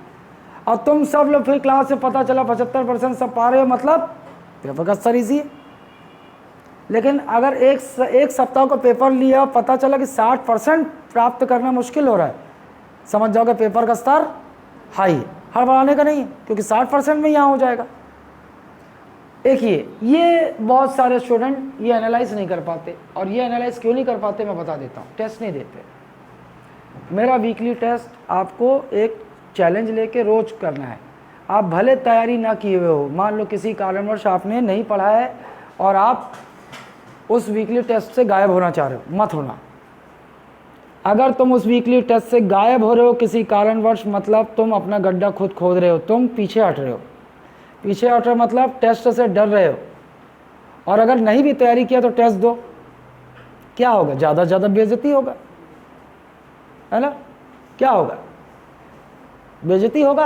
और तुम सब लोग फिर क्लास से पता चला 75% सब पा रहे हो, मतलब पेपर का स्तर ईजी है। लेकिन अगर एक सप्ताह का पेपर लिया, पता चला कि 60% प्राप्त करना मुश्किल हो रहा है, समझ जाओगे पेपर का स्तर हाई है। हड़बड़ाने का नहीं है, क्योंकि 60% में यहाँ हो जाएगा। एक ये बहुत सारे स्टूडेंट ये एनालाइज नहीं कर पाते, और ये एनालाइज क्यों नहीं कर पाते मैं बता देता हूँ। टेस्ट नहीं देते। मेरा वीकली टेस्ट आपको एक चैलेंज लेके रोज करना है। आप भले तैयारी ना किए हुए हो, मान लो किसी कारणवश आपने नहीं पढ़ा है और आप उस वीकली टेस्ट से गायब होना चाह रहे हो, मत होना। अगर तुम उस वीकली टेस्ट से गायब हो रहे हो किसी कारणवश, मतलब तुम अपना गड्ढा खुद खोद रहे हो, तुम पीछे हट रहे हो। पीछे हट रहे हो मतलब टेस्ट से डर रहे हो। और अगर नहीं भी तैयारी किया तो टेस्ट दो, क्या होगा? ज़्यादा से ज़्यादा बेइज्जती होगा, है ना? क्या होगा? बेइज्जती होगा।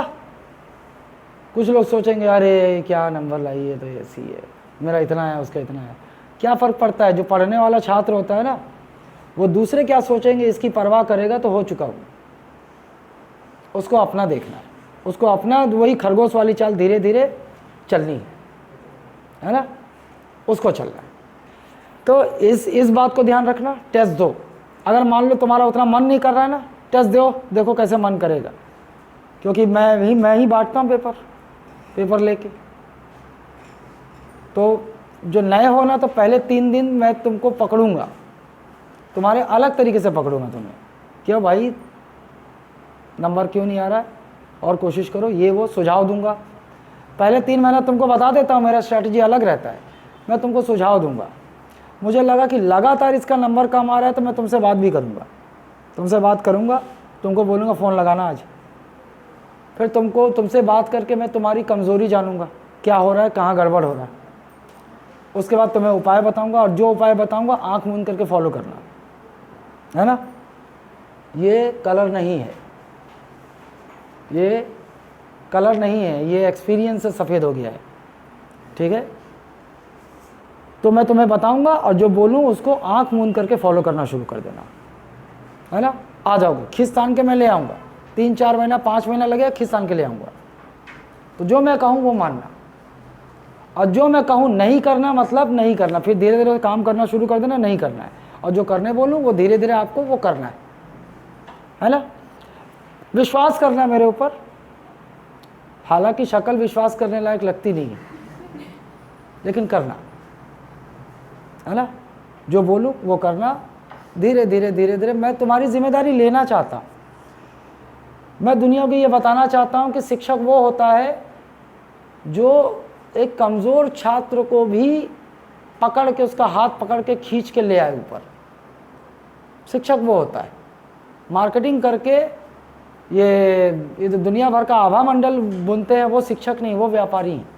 कुछ लोग सोचेंगे अरे क्या नंबर लाई है, तो ऐसी है, मेरा इतना है उसका इतना है। क्या फ़र्क पड़ता है? जो पढ़ने वाला छात्र होता है ना, वो दूसरे क्या सोचेंगे इसकी परवाह करेगा तो हो चुका हो। उसको अपना देखना है, उसको अपना वही खरगोश वाली चाल धीरे धीरे चलनी है ना, उसको चलना है। तो इस बात को ध्यान रखना। टेस्ट दो। अगर मान लो तुम्हारा उतना मन नहीं कर रहा है ना, टेस्ट दो, देखो कैसे मन करेगा। क्योंकि मैं ही बांटता हूँ पेपर लेके। तो जो नए हो ना, तो पहले 3 दिन मैं तुमको पकड़ूंगा, तुम्हारे अलग तरीके से पकड़ूंगा तुम्हें। क्यों भाई नंबर क्यों नहीं आ रहा है, और कोशिश करो, ये वो सुझाव दूंगा। पहले 3 महीना तुमको बता देता हूँ, मेरा स्ट्रैटेजी अलग रहता है। मैं तुमको सुझाव दूंगा। मुझे लगा कि लगातार इसका नंबर कम आ रहा है तो मैं तुमसे बात भी करूँगा, तुमको बोलूँगा फ़ोन लगाना आज। फिर तुमसे बात करके मैं तुम्हारी कमज़ोरी जानूँगा, क्या हो रहा है, कहाँ गड़बड़ हो रहा है। उसके बाद तुम्हें उपाय बताऊँगा, और जो उपाय बताऊँगा आँख मूंद करके फॉलो करना, है ना। ये कलर नहीं है, ये कलर नहीं है, ये एक्सपीरियंस से सफ़ेद हो गया है, ठीक है। तो मैं तुम्हें बताऊंगा, और जो बोलूँ उसको आंख मूंद करके फॉलो करना शुरू कर देना, है ना। आ जाओगे, खिस्तान के मैं ले आऊँगा। 3-4 महीना 5 महीना लगेगा, खिस्तान के ले आऊँगा। तो जो मैं कहूँ वो मानना, और जो मैं कहूँ नहीं करना मतलब नहीं करना। फिर धीरे धीरे काम करना शुरू कर देना, नहीं करना है। और जो करने बोलूँ वो धीरे धीरे आपको वो करना है ना। विश्वास करना मेरे ऊपर। हालांकि शक्ल विश्वास करने लायक लगती नहीं है, लेकिन करना, है ना। जो बोलूँ वो करना, धीरे धीरे। मैं तुम्हारी जिम्मेदारी लेना चाहता हूँ। मैं दुनिया को ये बताना चाहता हूँ कि शिक्षक वो होता है जो एक कमज़ोर छात्र को भी पकड़ के, उसका हाथ पकड़ के खींच के ले आए ऊपर। शिक्षक वो होता है। मार्केटिंग करके ये दुनिया भर का आभा मंडल बुनते हैं, वो शिक्षक नहीं, वो व्यापारी हैं।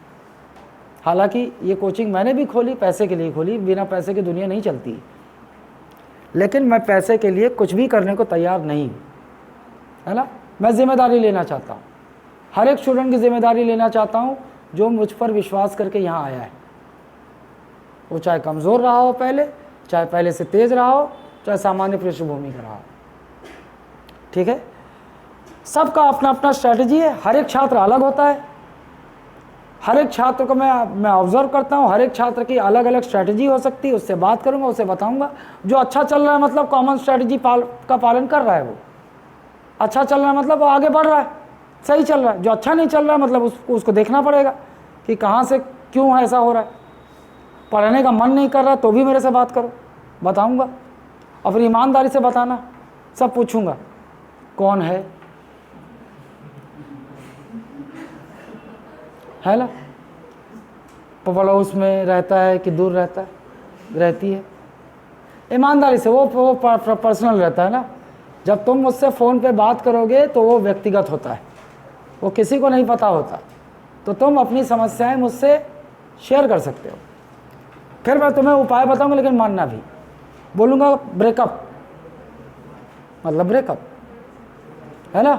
हालांकि ये कोचिंग मैंने भी खोली, पैसे के लिए खोली, बिना पैसे की दुनिया नहीं चलती। लेकिन मैं पैसे के लिए कुछ भी करने को तैयार नहीं हूँ, है ना। मैं जिम्मेदारी लेना चाहता हूँ, हर एक स्टूडेंट की जिम्मेदारी लेना चाहता हूँ जो मुझ पर विश्वास करके यहाँ आया है। वो चाहे कमज़ोर रहा हो पहले, चाहे पहले से तेज़ रहा हो, चाहे सामान्य पृष्ठभूमि का रहा हो, ठीक है। सबका अपना अपना स्ट्रैटेजी है, हर एक छात्र अलग होता है। हर एक छात्र को मैं ऑब्जर्व करता हूँ, हर एक छात्र की अलग अलग स्ट्रैटेजी हो सकती है। उससे बात करूँगा, उससे बताऊँगा। जो अच्छा चल रहा है मतलब कॉमन स्ट्रैटेजी का पालन कर रहा है, वो अच्छा चल रहा है मतलब वो आगे बढ़ रहा है, सही चल रहा है। जो अच्छा नहीं चल रहा है मतलब उसको देखना पड़ेगा कि कहाँ से क्यों ऐसा हो रहा है। पढ़ने का मन नहीं कर रहा तो भी मेरे से बात करो, बताऊँगा। और फिर ईमानदारी से बताना, सब पूछूँगा कौन है ना, पड़ोस में रहता है कि दूर रहती है। ईमानदारी से, वो पर्सनल रहता है ना। जब तुम मुझसे फ़ोन पे बात करोगे तो वो व्यक्तिगत होता है, वो किसी को नहीं पता होता। तो तुम अपनी समस्याएं मुझसे शेयर कर सकते हो। फिर मैं तुम्हें उपाय बताऊंगा, लेकिन मानना भी। बोलूँगा ब्रेकअप मतलब ब्रेकअप, है ना।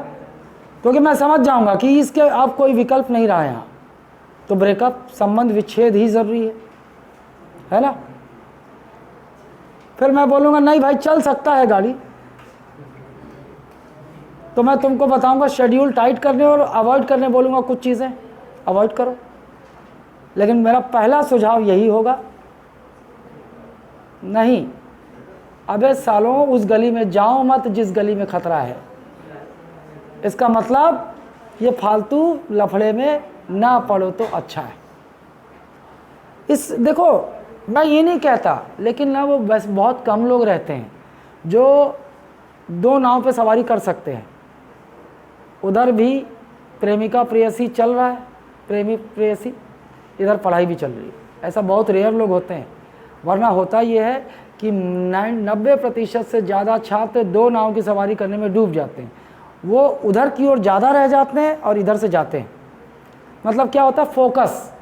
क्योंकि मैं समझ जाऊँगा कि इसके अब कोई विकल्प नहीं रहा यहाँ, तो ब्रेकअप, संबंध विच्छेद ही ज़रूरी है ना। फिर मैं बोलूँगा नहीं भाई चल सकता है गाड़ी, तो मैं तुमको बताऊँगा शेड्यूल टाइट करने और अवॉइड करने बोलूँगा, कुछ चीज़ें अवॉइड करो। लेकिन मेरा पहला सुझाव यही होगा, नहीं अबे सालों उस गली में जाओ मत जिस गली में खतरा है। इसका मतलब ये फालतू लफड़े में ना पड़ो तो अच्छा है। इस देखो, मैं ये नहीं कहता, लेकिन ना वो बस बहुत कम लोग रहते हैं जो दो नाव पे सवारी कर सकते हैं। उधर भी प्रेमिका प्रेयसी चल रहा है, प्रेमी प्रेयसी, इधर पढ़ाई भी चल रही है। ऐसा बहुत रेयर लोग होते हैं, वरना होता ये है कि 90% से ज़्यादा छात्र दो नाव की सवारी करने में डूब जाते हैं। वो उधर की ओर ज़्यादा रह जाते हैं और इधर से जाते हैं। मतलब क्या होता है, फोकस,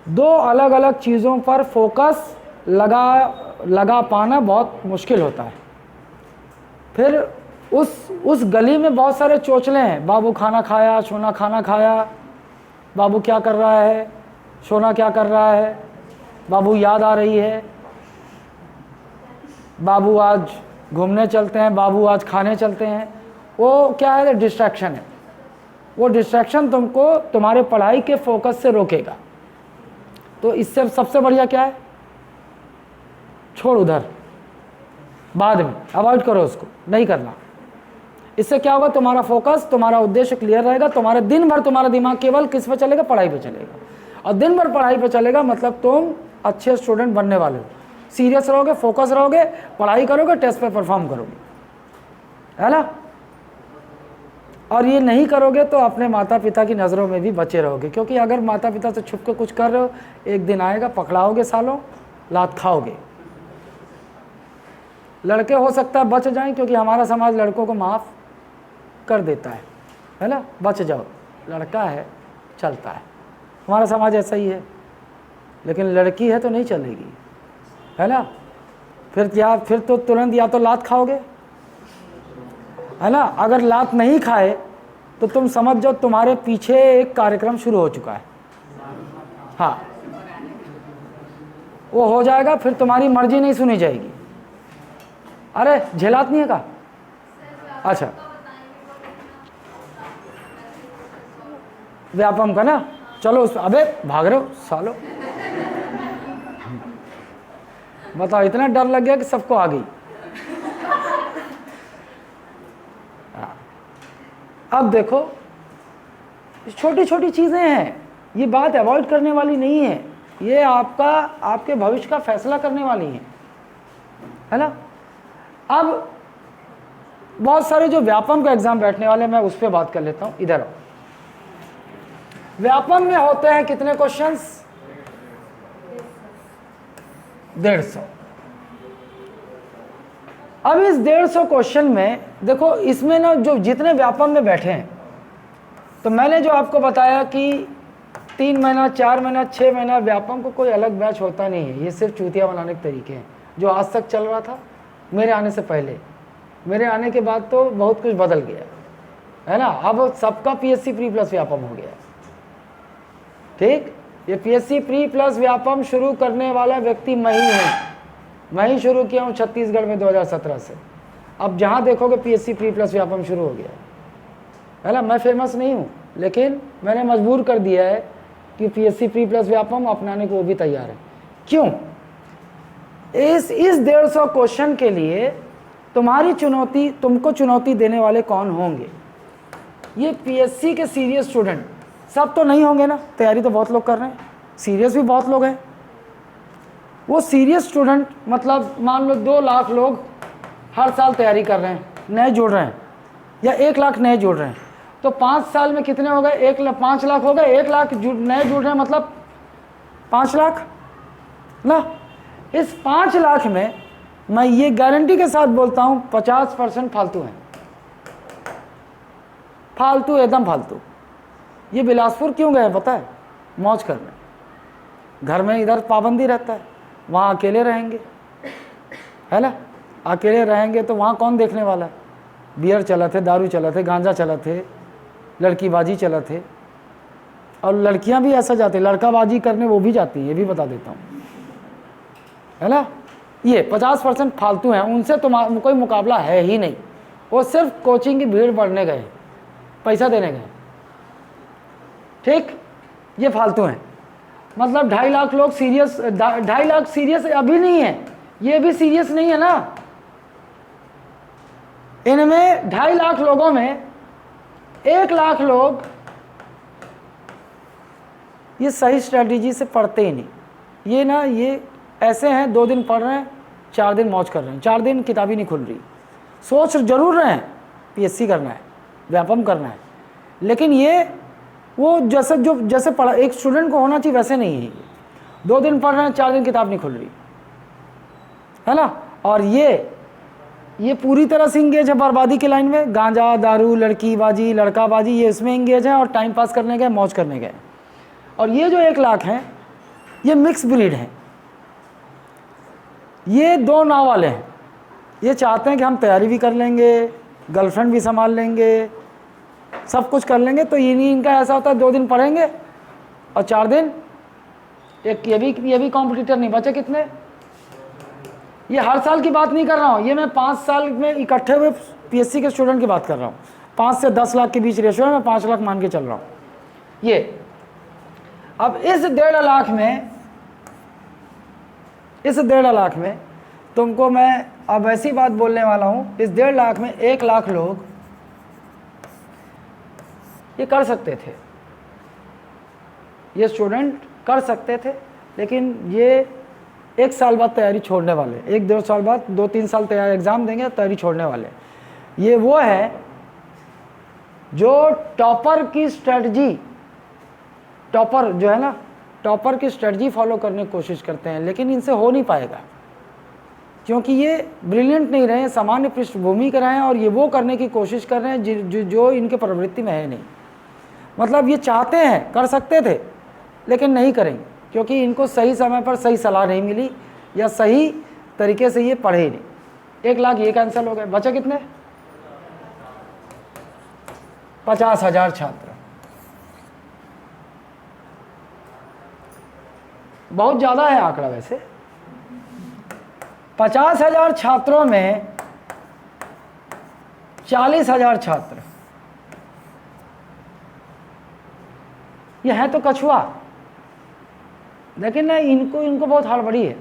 दो अलग अलग चीज़ों पर फोकस लगा पाना बहुत मुश्किल होता है। फिर उस गली में बहुत सारे चोचले हैं, बाबू खाना खाया, सोना खाना खाया, बाबू क्या कर रहा है, सोना क्या कर रहा है, बाबू याद आ रही है, बाबू आज घूमने चलते हैं, बाबू आज खाने चलते हैं। वो क्या है, डिस्ट्रैक्शन है। वो डिस्ट्रैक्शन तुमको तुम्हारे पढ़ाई के फोकस से रोकेगा। तो इससे सबसे बढ़िया क्या है, छोड़ उधर, बाद में अवॉइड करो, उसको नहीं करना। इससे क्या होगा, तुम्हारा फोकस, तुम्हारा उद्देश्य क्लियर रहेगा। तुम्हारे दिन भर तुम्हारा दिमाग केवल किस पे चलेगा, पढ़ाई पे चलेगा। और दिन भर पढ़ाई पे चलेगा मतलब तुम अच्छे स्टूडेंट बनने वाले हो। सीरियस रहोगे, फोकस रहोगे, पढ़ाई करोगे, टेस्ट पे परफॉर्म करोगे, है ना। और ये नहीं करोगे तो अपने माता पिता की नज़रों में भी बचे रहोगे, क्योंकि अगर माता पिता से छुप के कुछ कर रहे हो, एक दिन आएगा पकड़ाओगे, सालों लात खाओगे। लड़के हो सकता है बच जाएं, क्योंकि हमारा समाज लड़कों को माफ़ कर देता है ना, बच जाओ, लड़का है चलता है, हमारा समाज ऐसा ही है। लेकिन लड़की है तो नहीं चलेगी, है ना। फिर तो तुरंत या तो लात खाओगे, है ना। अगर लात नहीं खाए तो तुम समझ जाओ तुम्हारे पीछे एक कार्यक्रम शुरू हो चुका है। हाँ, वो हो जाएगा, फिर तुम्हारी मर्जी नहीं सुनी जाएगी। अरे झेलात नहीं है का, अच्छा व्यापम का ना, चलो उस, अबे भाग रहे हो सालो, बताओ, इतना डर लग गया कि सबको आ गई। अब देखो, छोटी छोटी चीज़ें हैं, ये बात अवॉइड करने वाली नहीं है, ये आपके भविष्य का फैसला करने वाली है ना। अब बहुत सारे जो व्यापम का एग्जाम बैठने वाले, मैं उस पर बात कर लेता हूँ। इधर आओ। व्यापम में होते हैं कितने क्वेश्चंस, 150। अब इस 150 क्वेश्चन में देखो, इसमें ना जो जितने व्यापम में बैठे हैं, तो मैंने जो आपको बताया कि 3 महीना, 4 महीना, 6 महीना व्यापम को कोई अलग बैच होता नहीं है। ये सिर्फ चूतिया बनाने के तरीके हैं, जो आज तक चल रहा था मेरे आने से पहले। मेरे आने के बाद तो बहुत कुछ बदल गया, है ना। अब सबका PSC प्री प्लस व्यापम हो गया, ठीक। ये PSC प्री प्लस व्यापम शुरू करने वाला व्यक्ति मैं ही हूँ। मैं ही शुरू किया हूँ छत्तीसगढ़ में 2017 से। अब जहाँ देखोगे PSC प्री प्लस व्यापम शुरू हो गया, है ना। मैं फेमस नहीं हूँ, लेकिन मैंने मजबूर कर दिया है कि PSC प्री प्लस व्यापम अपनाने को वो भी तैयार है। क्यों? इस 150 क्वेश्चन के लिए तुमको चुनौती देने वाले कौन होंगे? ये PSC के सीरियस स्टूडेंट। सब तो नहीं होंगे ना, तैयारी तो बहुत लोग कर रहे हैं, सीरियस भी बहुत लोग हैं। वो सीरियस स्टूडेंट मतलब मान लो 2 लाख लोग हर साल तैयारी कर रहे हैं, नए जुड़ रहे हैं, या 1 लाख नए जुड़ रहे हैं, तो 5 साल में कितने हो गए? 5 लाख हो गए। 1 लाख नए जुड़ रहे हैं मतलब 5 लाख ना। इस 5 लाख में मैं ये गारंटी के साथ बोलता हूँ 50% फालतू हैं, फालतू, एकदम फालतू। ये बिलासपुर क्यों गए पता है? मौज करने। घर में इधर पाबंदी रहता है, वहाँ अकेले रहेंगे, है ना। अकेले रहेंगे तो वहाँ कौन देखने वाला है? बियर चला थे, दारू चला थे, गांजा चला थे, लड़कीबाजी चला थे। और लड़कियाँ भी ऐसा जाती, लड़काबाजी करने वो भी जाती हैं, ये भी बता देता हूँ, है ना। ये 50% फालतू हैं, उनसे तुम्हारा कोई मुकाबला है ही नहीं। वो सिर्फ कोचिंग की भीड़ बढ़ने गए, पैसा देने गए, ठीक। ये फालतू हैं। मतलब 2.5 लाख लोग सीरियस, 2.5 लाख सीरियस अभी नहीं है, ये भी सीरियस नहीं है ना। इनमें 2.5 लाख लोगों में 1 लाख लोग ये सही स्ट्रैटेजी से पढ़ते ही नहीं। ये ना, ये ऐसे हैं 2 दिन पढ़ रहे हैं, 4 दिन मौज कर रहे हैं, 4 दिन किताब ही नहीं खुल रही। सोच जरूर रहे हैं पीएससी करना है, व्यापम करना है, लेकिन ये वो जैसे पढ़ा एक स्टूडेंट को होना चाहिए वैसे नहीं है। 2 दिन पढ़ रहे हैं, 4 दिन किताब नहीं खुल रही, है ना। और ये पूरी तरह से इंगेज है बर्बादी की लाइन में, गांजा, दारू, लड़कीबाजी, लड़काबाजी, ये इसमें इंगेज है और टाइम पास करने गए, मौज करने गए। और ये जो 1 लाख हैं, ये मिक्स ब्रीड हैं, ये 2 नाव वाले हैं। ये चाहते हैं कि हम तैयारी भी कर लेंगे, गर्लफ्रेंड भी संभाल लेंगे, सब कुछ कर लेंगे। तो इनका ऐसा होता है 2 दिन पढ़ेंगे और 4 दिन एक ये भी कॉम्पिटिटर नहीं बचे। कितने, ये हर साल की बात नहीं कर रहा हूँ, ये मैं 5 साल में इकट्ठे हुए पीएससी के स्टूडेंट की बात कर रहा हूँ। 5 से 10 लाख के बीच रेशो है, मैं 5 लाख मान के चल रहा हूँ। ये अब इस 1.5 लाख में तुमको मैं अब ऐसी बात बोलने वाला हूँ, इस 1.5 लाख में 1 लाख लोग ये कर सकते थे, ये स्टूडेंट कर सकते थे, लेकिन ये 1 साल बाद तैयारी छोड़ने वाले, 1-1.5 साल बाद, 2-3 साल तैयारी एग्ज़ाम देंगे, तैयारी छोड़ने वाले। ये वो है जो टॉपर की स्ट्रेटजी, टॉपर जो है ना, टॉपर की स्ट्रेटजी फॉलो करने की कोशिश करते हैं, लेकिन इनसे हो नहीं पाएगा क्योंकि ये ब्रिलियंट नहीं रहे, सामान्य पृष्ठभूमि के रहे हैं और ये वो करने की कोशिश कर रहे हैं जो इनके प्रवृत्ति में है नहीं। मतलब ये चाहते हैं, कर सकते थे, लेकिन नहीं करेंगे क्योंकि इनको सही समय पर सही सलाह नहीं मिली या सही तरीके से ये पढ़े ही नहीं। 1 लाख ये कैंसिल हो गए, बचे कितने, 50,000 छात्र। बहुत ज़्यादा है आंकड़ा वैसे। 50,000 छात्रों में 40,000 छात्र ये है तो कछुआ, लेकिन इनको बहुत हड़बड़ी है।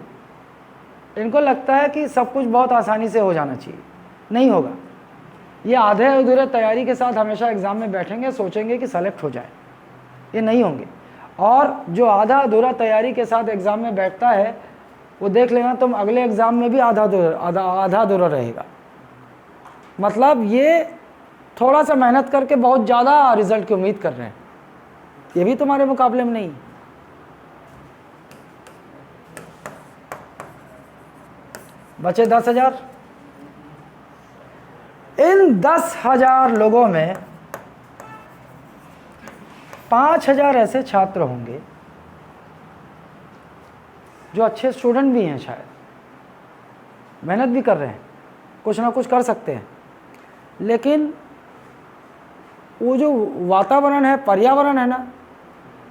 इनको लगता है कि सब कुछ बहुत आसानी से हो जाना चाहिए, नहीं होगा। ये आधे अधूरे तैयारी के साथ हमेशा एग्ज़ाम में बैठेंगे, सोचेंगे कि सेलेक्ट हो जाए, ये नहीं होंगे। और जो आधा अधूरा तैयारी के साथ एग्ज़ाम में बैठता है वो देख लेना तुम अगले एग्ज़ाम में भी आधा अधूरा रहेगा। मतलब ये थोड़ा सा मेहनत करके बहुत ज़्यादा रिजल्ट की उम्मीद कर रहे हैं, ये भी तुम्हारे मुकाबले में नहीं। बचे 10,000। इन 10,000 लोगों में 5,000 ऐसे छात्र होंगे जो अच्छे स्टूडेंट भी हैं, शायद मेहनत भी कर रहे हैं, कुछ ना कुछ कर सकते हैं, लेकिन वो जो वातावरण है, पर्यावरण है ना,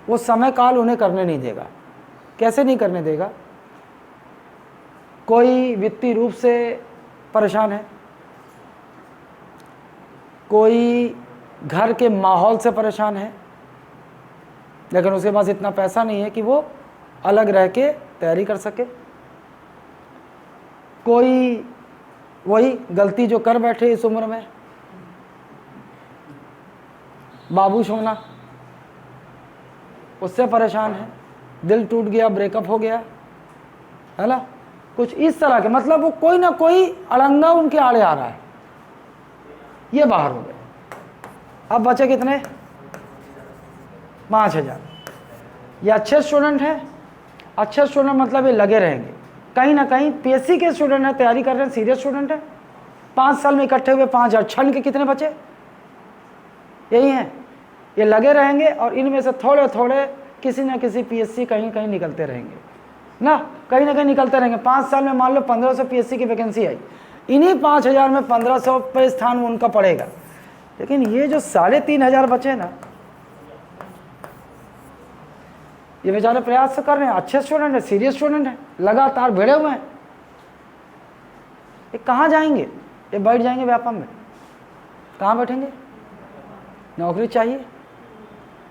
वो समय काल उन्हें करने नहीं देगा। कैसे नहीं करने देगा? कोई वित्तीय रूप से परेशान है, कोई घर के माहौल से परेशान है, लेकिन उसके पास इतना पैसा नहीं है कि वो अलग रह के तैयारी कर सके। कोई वही गलती जो कर बैठे इस उम्र में, बाबूश होना, उससे परेशान है, दिल टूट गया, ब्रेकअप हो गया, है ना, कुछ इस तरह के, मतलब वो कोई ना कोई अड़ंगा उनके आड़े आ रहा है, ये बाहर हो गए। अब बचे कितने? 5,000। ये अच्छे स्टूडेंट हैं। अच्छे स्टूडेंट मतलब ये लगे रहेंगे कहीं ना कहीं। पीएससी के स्टूडेंट हैं, तैयारी कर रहे हैं, सीरियस स्टूडेंट हैं। 5 साल में इकट्ठे हुए 5,000, छन के कितने बचे? यही हैं। ये लगे रहेंगे और इनमें से थोड़े थोड़े किसी न किसी पीएससी कहीं कहीं निकलते रहेंगे ना, कहीं ना कहीं निकलते रहेंगे। 5 साल में मान लो 1,500 पीएससी की वैकेंसी आई, इन्हीं 5,000 में 1,500 पे स्थान उनका पड़ेगा। लेकिन ये जो 3,500 बचे ना, ये बेचारे प्रयास तो कर रहे हैं, अच्छे स्टूडेंट है, सीरियस स्टूडेंट है, लगातार भिड़े हुए हैं। ये कहाँ जाएंगे? ये बैठ जाएंगे व्यापम में। कहाँ बैठेंगे? नौकरी चाहिए,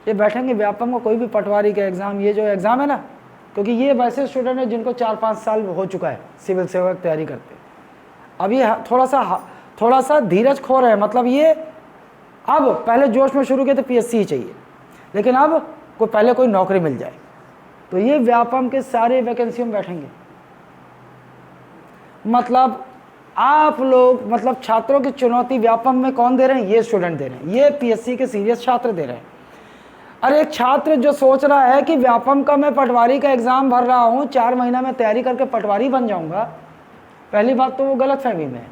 ये बैठेंगे व्यापम को। कोई भी पटवारी का एग्ज़ाम, ये जो एग्ज़ाम है ना, क्योंकि ये वैसे स्टूडेंट हैं जिनको 4-5 साल हो चुका है सिविल सेवा की तैयारी करते। अब ये थोड़ा सा धीरज खो रहे हैं, मतलब ये अब पहले जोश में शुरू किए तो पीएससी ही चाहिए, लेकिन अब पहले कोई नौकरी मिल जाए। तो ये व्यापम के सारे वैकेंसी में बैठेंगे। मतलब आप लोग, मतलब छात्रों की चुनौती व्यापम में कौन दे रहे हैं? ये स्टूडेंट दे रहे हैं, ये पीएससी के सीरियस छात्र दे रहे हैं। अरे एक छात्र जो सोच रहा है कि व्यापम का मैं पटवारी का एग्ज़ाम भर रहा हूँ, 4 महीना में तैयारी करके पटवारी बन जाऊँगा, पहली बात तो वो गलत फहमी में है।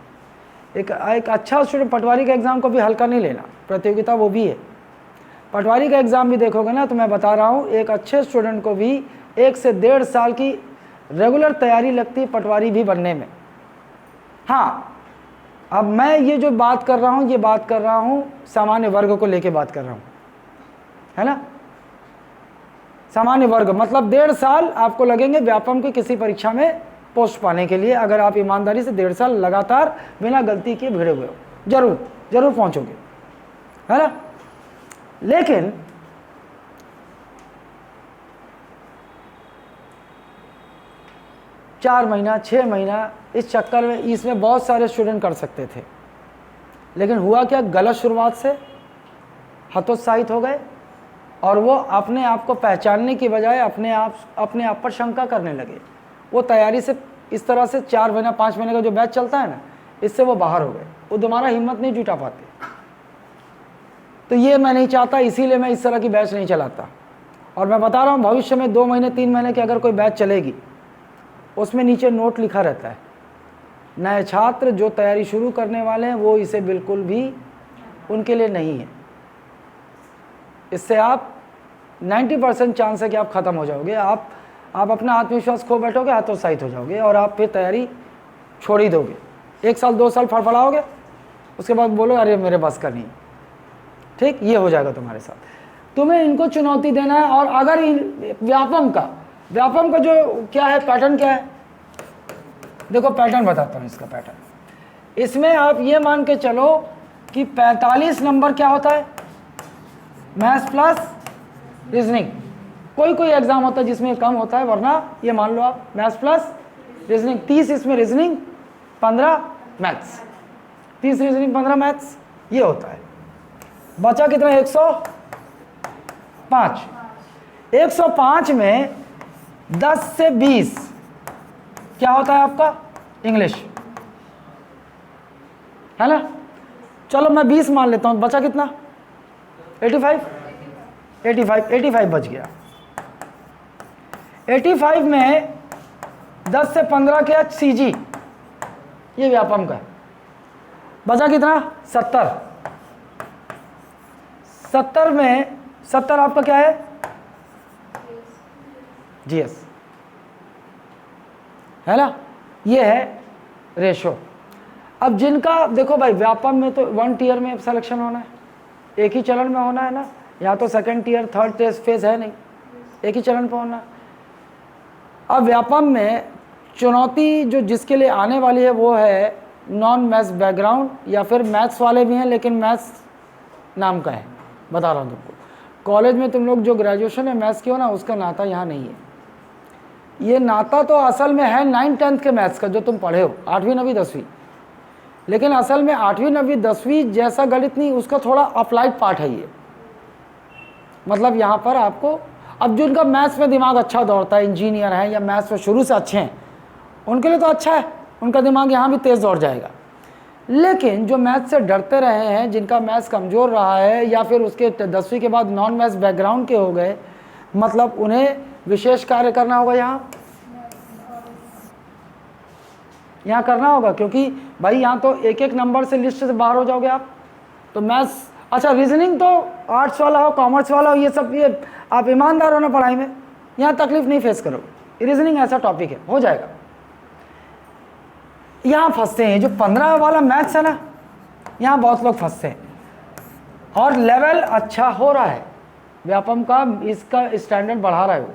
एक अच्छा स्टूडेंट पटवारी का एग्ज़ाम को भी हल्का नहीं लेना, प्रतियोगिता वो भी है। पटवारी का एग्ज़ाम भी देखोगे ना, तो मैं बता रहा हूँ एक अच्छे स्टूडेंट को भी 1 से 1.5 साल की रेगुलर तैयारी लगती है पटवारी भी बनने में। हाँ, अब मैं ये जो बात कर रहा हूँ, ये बात कर रहा हूँ सामान्य वर्ग को लेके बात कर रहा हूँ, है ना। सामान्य वर्ग मतलब 1.5 साल आपको लगेंगे व्यापम की किसी परीक्षा में पोस्ट पाने के लिए, अगर आप ईमानदारी से 1.5 साल लगातार बिना गलती के भिड़े हुए हो, जरूर पहुंचोगे, है ना। लेकिन चार महीना 6 महीना इस चक्कर में इसमें बहुत सारे स्टूडेंट कर सकते थे, लेकिन हुआ क्या, गलत शुरुआत से हतोत्साहित हो गए और वो अपने आप को पहचानने की बजाय अपने आप पर शंका करने लगे। वो तैयारी से इस तरह से 4 महीना 5 महीने का जो बैच चलता है ना, इससे वो बाहर हो गए, वो दोबारा हिम्मत नहीं जुटा पाते। तो ये मैं नहीं चाहता, इसीलिए मैं इस तरह की बैच नहीं चलाता। और मैं बता रहा हूँ भविष्य में 2 महीने 3 महीने की अगर कोई बैच चलेगी, उसमें नीचे नोट लिखा रहता है, नए छात्र जो तैयारी शुरू करने वाले हैं वो इसे बिल्कुल भी उनके लिए नहीं है। इससे आप 90% चांस है कि आप ख़त्म हो जाओगे, आप अपना आत्मविश्वास खो बैठोगे, हतोत्साहित हो जाओगे और आप फिर तैयारी छोड़ ही दोगे। 1 साल 2 साल फड़फड़ाओगे, उसके बाद बोलो अरे मेरे बस का नहीं। ठीक, ये हो जाएगा तुम्हारे साथ। तुम्हें इनको चुनौती देना है। और अगर व्यापम का जो क्या है, पैटर्न क्या है, देखो पैटर्न बताता हूँ इसका पैटर्न। इसमें आप ये मान के चलो कि 45 नंबर क्या होता है, मैथ्स प्लस रीजनिंग। कोई एग्जाम होता है जिसमें कम होता है, वरना ये मान लो आप मैथ्स प्लस रीजनिंग, 30 इसमें रीजनिंग 15 मैथ्स, 30 रीजनिंग 15 मैथ्स, ये होता है। बचा कितना, 105। 105 में 10 से 20 क्या होता है आपका, इंग्लिश, है ना। चलो मैं 20 मान लेता हूँ, बचा कितना, 85 बच गया। 85 में 10 से 15 क्या, सीजी, ये व्यापम का। बचा कितना, 70। 70 में 70 आपका क्या है, जीएस, है ना। ये है रेशो। अब जिनका देखो भाई, व्यापम में तो 1 टीयर में सिलेक्शन होना है, एक ही चरण में होना है ना, यहाँ तो 2nd tier 3rd test phase है नहीं, एक ही चरण पर होना है। अब व्यापम में चुनौती जो जिसके लिए आने वाली है वो है नॉन मैथ्स बैकग्राउंड, या फिर मैथ्स वाले भी हैं लेकिन मैथ्स नाम का है। बता रहा हूँ तुमको, कॉलेज में तुम लोग जो ग्रेजुएशन में मैथ्स की हो ना, उसका नाता यहाँ नहीं है। ये नाता तो असल में है 9th 10th के मैथ्स का जो तुम पढ़े हो, 8वीं 9वीं 10वीं, लेकिन असल में 8वीं 9वीं 10वीं जैसा गणित नहीं, उसका थोड़ा अप्लाइड पार्ट है ये। मतलब यहाँ पर आपको, अब जिनका मैथ्स में दिमाग अच्छा दौड़ता है, इंजीनियर है या मैथ्स में शुरू से अच्छे हैं, उनके लिए तो अच्छा है, उनका दिमाग यहाँ भी तेज़ दौड़ जाएगा। लेकिन जो मैथ्स से डरते रहे हैं, जिनका मैथ्स कमज़ोर रहा है, या फिर उसके 10वीं के बाद नॉन मैथ्स बैकग्राउंड के हो गए, मतलब उन्हें विशेष कार्य करना होगा यहाँ करना होगा, क्योंकि भाई यहाँ तो एक एक नंबर से लिस्ट से बाहर हो जाओगे आप। तो मैथ्स, अच्छा रीजनिंग तो आर्ट्स वाला हो, कॉमर्स वाला हो, ये सब, ये आप ईमानदार हो ना पढ़ाई में, यहाँ तकलीफ नहीं फेस करोगे। रीजनिंग ऐसा टॉपिक है, हो जाएगा। यहाँ फंसते हैं, जो 15 वाला मैथ्स है ना, यहाँ बहुत लोग फंसते हैं। और लेवल अच्छा हो रहा है व्यापम का, इसका स्टैंडर्ड बढ़ा रहा है वो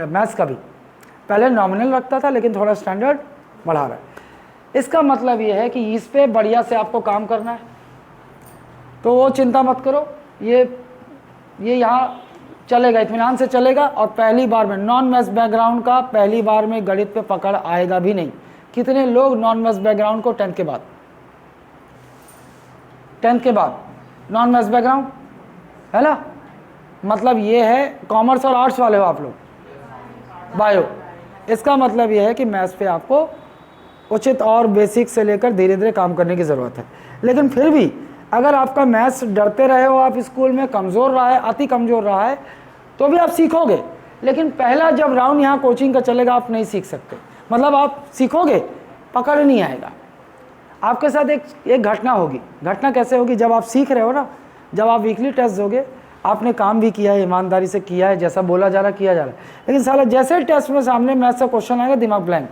मैथ्स का भी। पहले नॉमिनल रखता था, लेकिन थोड़ा स्टैंडर्ड बढ़ा रहा है। इसका मतलब ये है कि इस पे बढ़िया से आपको काम करना है, तो वो चिंता मत करो, ये यहाँ चलेगा, इत्मीनान से चलेगा। और पहली बार में नॉन मैथ्स बैकग्राउंड का पहली बार में गणित पे पकड़ आएगा भी नहीं। कितने लोग नॉन मैथ्स बैकग्राउंड को 10th के बाद नॉन मैथ्स बैकग्राउंड, है ना? मतलब ये है कॉमर्स और आर्ट्स वाले हो आप लोग, बायो। इसका मतलब ये है कि मैथ्स पे आपको उचित और बेसिक से लेकर धीरे धीरे काम करने की ज़रूरत है। लेकिन फिर भी अगर आपका मैथ्स डरते रहे हो, आप स्कूल में कमज़ोर रहा है, अति कमज़ोर रहा है, तो भी आप सीखोगे। लेकिन पहला जब राउंड यहाँ कोचिंग का चलेगा आप नहीं सीख सकते। मतलब आप सीखोगे, पकड़ नहीं आएगा। आपके साथ एक घटना होगी। घटना कैसे होगी? जब आप सीख रहे हो ना, जब आप वीकली टेस्ट दोगे, आपने काम भी किया है, ईमानदारी से किया है, जैसा बोला जा रहा किया जा रहा है, लेकिन साला जैसे टेस्ट में सामने मैथ्स का क्वेश्चन आएगा, दिमाग ब्लैंक,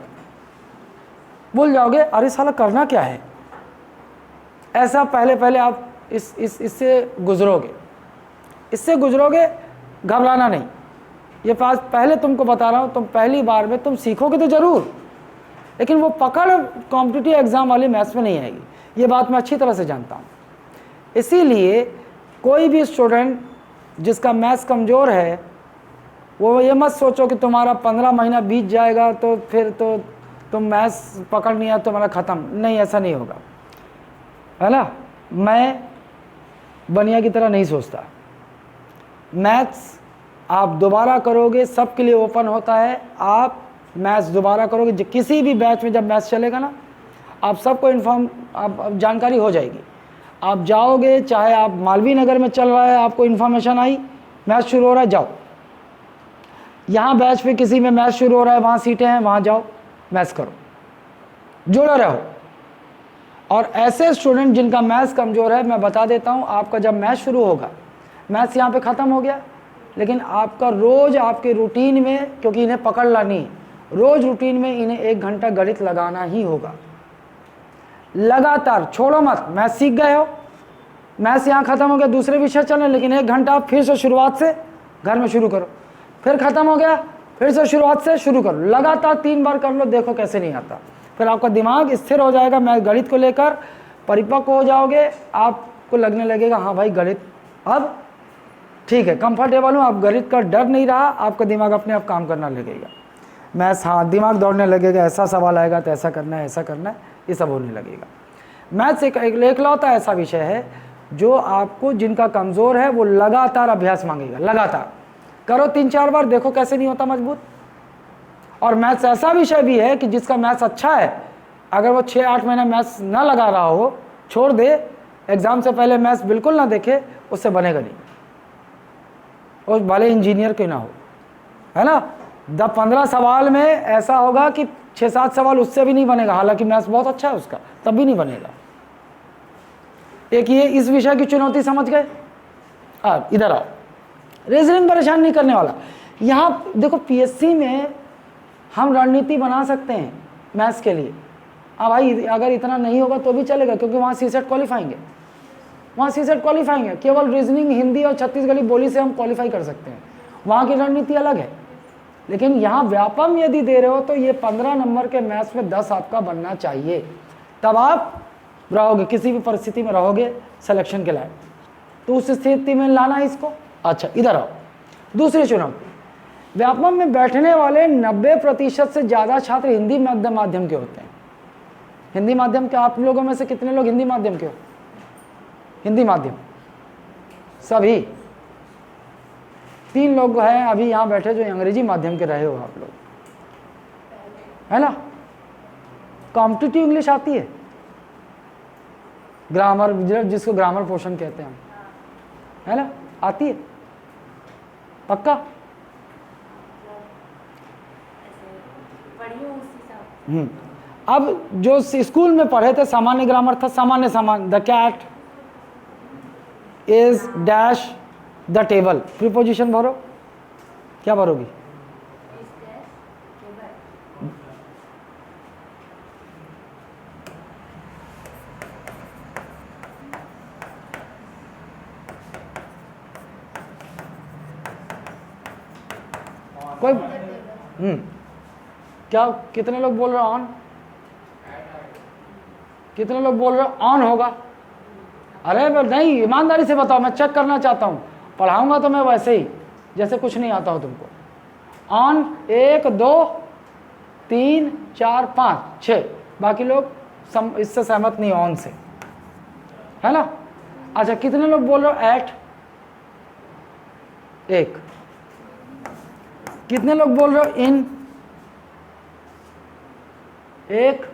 भूल जाओगे अरे साला करना क्या है। ऐसा पहले आप इससे गुजरोगे, घबराना नहीं। ये पहले तुमको बता रहा हूँ, तुम पहली बार में तुम सीखोगे तो ज़रूर, लेकिन वो पकड़ कॉम्पिटिटिव एग्ज़ाम वाली मैथ्स में नहीं आएगी। ये बात मैं अच्छी तरह से जानता हूँ। इसीलिए कोई भी स्टूडेंट जिसका मैथ्स कमज़ोर है, वो ये मत सोचो कि तुम्हारा 15 महीना बीत जाएगा तो फिर तो तुम मैथ्स पकड़ नहीं आया तुम्हारा ख़त्म। नहीं, ऐसा नहीं होगा, है ना? मैं बनिया की तरह नहीं सोचता। मैथ्स आप दोबारा करोगे, सबके लिए ओपन होता है। आप मैथ्स दोबारा करोगे, किसी भी बैच में जब मैथ्स चलेगा ना, आप सबको आप जानकारी हो जाएगी। आप जाओगे, चाहे आप मालवीय नगर में चल रहा है, आपको इन्फॉर्मेशन आई मैथ्स शुरू हो रहा है, जाओ। यहाँ बैच पे किसी में मैथ्स शुरू हो रहा है, वहाँ सीटें हैं, वहाँ जाओ, मैथ्स करो, जुड़े रहो। और ऐसे स्टूडेंट जिनका मैथ्स कमज़ोर है, मैं बता देता हूँ, आपका जब मैथ्स शुरू होगा, मैथ्स यहाँ पे ख़त्म हो गया, लेकिन आपका रोज़ आपके रूटीन में, क्योंकि इन्हें पकड़ लानी, रोज़ रूटीन में इन्हें 1 घंटा गणित लगाना ही होगा, लगातार, छोड़ो मत। मैथ्स सीख गए हो, मैथ्स यहाँ ख़त्म हो गया, दूसरे विषय चलें, लेकिन 1 घंटा आप फिर से शुरुआत से घर में शुरू करो, फिर ख़त्म हो गया, फिर से शुरुआत से शुरू करो, लगातार 3 बार कर लो, देखो कैसे नहीं आता। फिर आपका दिमाग स्थिर हो जाएगा, मैं गणित को लेकर परिपक्व हो जाओगे, आपको लगने लगेगा हाँ भाई गणित अब ठीक है, कंफर्टेबल हूँ, अब गणित का डर नहीं रहा, आपका दिमाग अपने आप काम करना लगेगा। मैथ्स, हाँ, दिमाग दौड़ने लगेगा, ऐसा सवाल आएगा तो ऐसा करना है, ऐसा करना है, ये सब होने लगेगा। मैथ्स एक एकलौता ऐसा विषय है जो आपको, जिनका कमज़ोर है, वो लगातार अभ्यास मांगेगा, लगातार करो 3-4 बार, देखो कैसे नहीं होता मजबूत। और मैथ्स ऐसा विषय भी है कि जिसका मैथ्स अच्छा है, अगर वो 6-8 महीना मैथ्स ना लगा रहा हो, छोड़ दे, एग्ज़ाम से पहले मैथ्स बिल्कुल ना देखे, उससे बनेगा नहीं, और भले इंजीनियर क्यों ना हो, है ना? 10-15 सवाल में ऐसा होगा कि 6-7 सवाल उससे भी नहीं बनेगा, हालांकि मैथ्स बहुत अच्छा है उसका, तब भी नहीं बनेगा। एक ये इस विषय की चुनौती समझ गए। इधर आओ, रीजनिंग परेशान नहीं करने वाला। यहाँ देखो, पीएससी में हम रणनीति बना सकते हैं मैथ्स के लिए। हाँ भाई, अगर इतना नहीं होगा तो भी चलेगा, क्योंकि वहाँ सीसेट क्वालिफाइंग है, वहाँ सीसेट क्वालिफाइंग है। केवल रीजनिंग, हिंदी और छत्तीसगढ़ी बोली से हम क्वालिफाई कर सकते हैं, वहाँ की रणनीति अलग है। लेकिन यहाँ व्यापम यदि दे रहे हो तो ये 15 नंबर के मैथ्स में 10 आपका बनना चाहिए, तब आप रहोगे, किसी भी परिस्थिति में रहोगे सिलेक्शन के लायक। तो उस स्थिति में लाना है इसको। अच्छा, इधर आओ, दूसरी चुनौती। व्यापम में बैठने वाले 90% से ज़्यादा छात्र हिंदी माध्यम के होते हैं। हिंदी माध्यम के आप लोगों में से कितने लोग हिंदी माध्यम के हो? हिंदी माध्यम सभी। 3 लोग हैं अभी यहाँ बैठे जो अंग्रेजी माध्यम के रहे हो आप लोग, है ना? कॉम्पिटिटिव इंग्लिश आती है, ग्रामर, जिसको ग्रामर पोर्शन कहते हैं हम, है ना? आती है पक्का? अब जो स्कूल में पढ़े थे सामान्य ग्रामर था, सामान्य the cat is dash the table, preposition भरो, क्या भरोगी? कोई क्या, कितने लोग बोल रहे हो ऑन? कितने लोग बोल रहे हो ऑन होगा? अरे नहीं, ईमानदारी से बताओ, मैं चेक करना चाहता हूँ। पढ़ाऊंगा तो मैं वैसे ही जैसे कुछ नहीं आता हो तुमको। ऑन 1 2 3 4 5 6, बाकी लोग इससे सहमत नहीं ऑन से, है ना? अच्छा, कितने लोग बोल रहे हो एट? एक। कितने लोग बोल रहे हो इन? एक।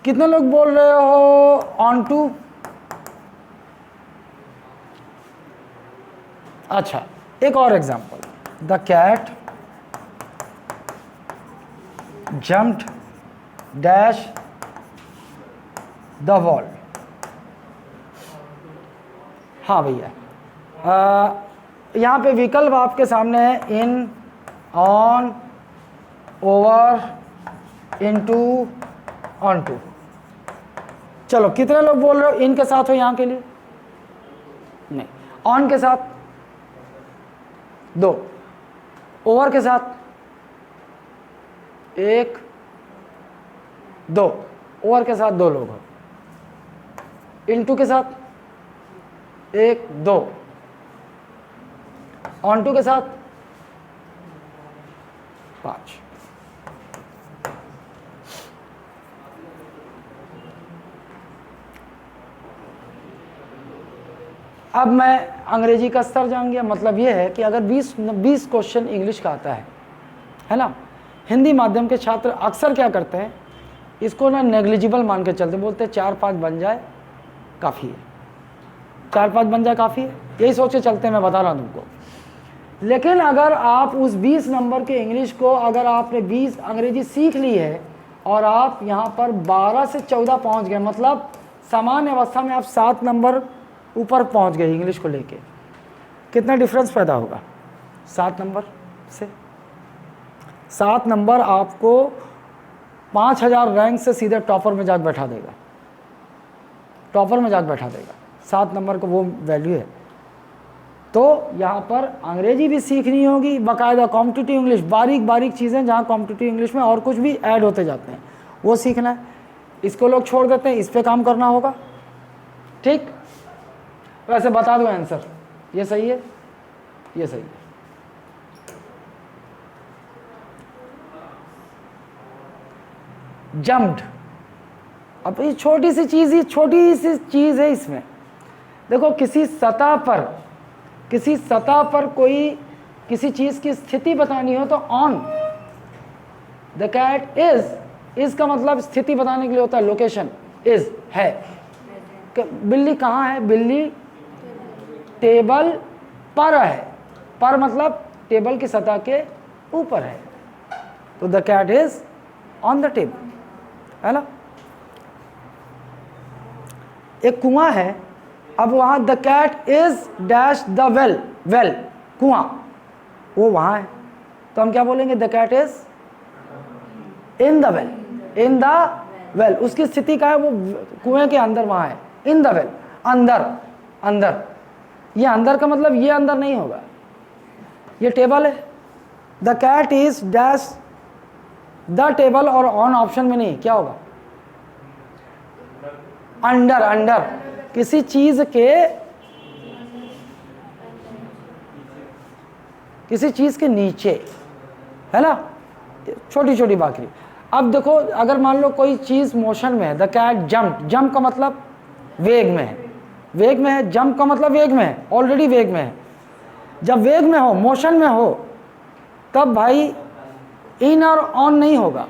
कितने लोग बोल रहे हो ऑन टू? अच्छा, एक और example, the cat jumped dash the wall. हाँ भैया, यहाँ पे विकल्प आपके सामने है, in, on, over, into, onto. चलो, कितने लोग बोल रहे हो इन के साथ हो यहाँ के लिए? नहीं। ऑन के साथ? दो। ओवर के साथ? एक, दो। ओवर के साथ दो लोग हो। इनटू के साथ? एक, दो। ऑन टू के साथ? पांच। अब मैं अंग्रेजी का स्तर जान गया। मतलब ये है कि अगर 20 क्वेश्चन इंग्लिश का आता है ना, हिंदी माध्यम के छात्र अक्सर क्या करते हैं, इसको ना नेग्लिजिबल मान के चलते, बोलते हैं 4-5 बन जाए काफ़ी है, 4-5 बन जाए काफ़ी है, यही सोच के चलते हैं। मैं बता रहा हूँ तुमको। लेकिन अगर आप उस 20 नंबर के इंग्लिश को, अगर आपने 20 अंग्रेजी सीख ली है और आप यहाँ पर 12 से 14 पहुँच गए, मतलब सामान्य अवस्था में आप 7 नंबर ऊपर पहुँच गए इंग्लिश को लेके, कितना डिफरेंस पैदा होगा 7 नंबर से? 7 नंबर आपको 5000 रैंक से सीधे टॉपर में जाकर बैठा देगा, टॉपर में जाकर बैठा देगा। 7 नंबर का वो वैल्यू है। तो यहाँ पर अंग्रेजी भी सीखनी होगी, बाकायदा कॉम्पिटिटिव इंग्लिश, बारीक बारीक चीज़ें जहाँ कॉम्पिटिटिव इंग्लिश में और कुछ भी ऐड होते जाते हैं, वो सीखना है। इसको लोग छोड़ देते हैं, इस पर काम करना होगा। ठीक, वैसे बता दो आंसर, ये सही है, ये सही है। जम्प्ड, अब ये छोटी सी चीज़ है इसमें। देखो, किसी सतह पर कोई किसी चीज़ की स्थिति बतानी हो तो ऑन। द कैट इज का मतलब स्थिति बताने के लिए होता है, लोकेशन। इज है, बिल्ली कहाँ है? बिल्ली टेबल पर है। पर मतलब टेबल की सतह के ऊपर है। तो the cat is on the table, है ना। एक कुआं है, अब वहां the cat is dash the well, well कुआं, वो वहां है, तो हम क्या बोलेंगे? The cat is in the well, in the well. उसकी स्थिति का है, वो कुएं के अंदर वहां है। इन द वेल, अंदर, अंदर। ये अंदर का मतलब ये अंदर नहीं होगा, ये टेबल है। The cat is dash the table, और ऑन ऑप्शन में नहीं, क्या होगा? अंडर, अंडर, किसी चीज के नीचे, है ना, छोटी छोटी बाकरी। अब देखो, अगर मान लो कोई चीज मोशन में है, द कैट जंप, जंप का मतलब वेग में है, वेग में है, जंप का मतलब वेग में है, ऑलरेडी वेग में है। जब वेग में हो, मोशन में हो, तब भाई इन और ऑन नहीं होगा,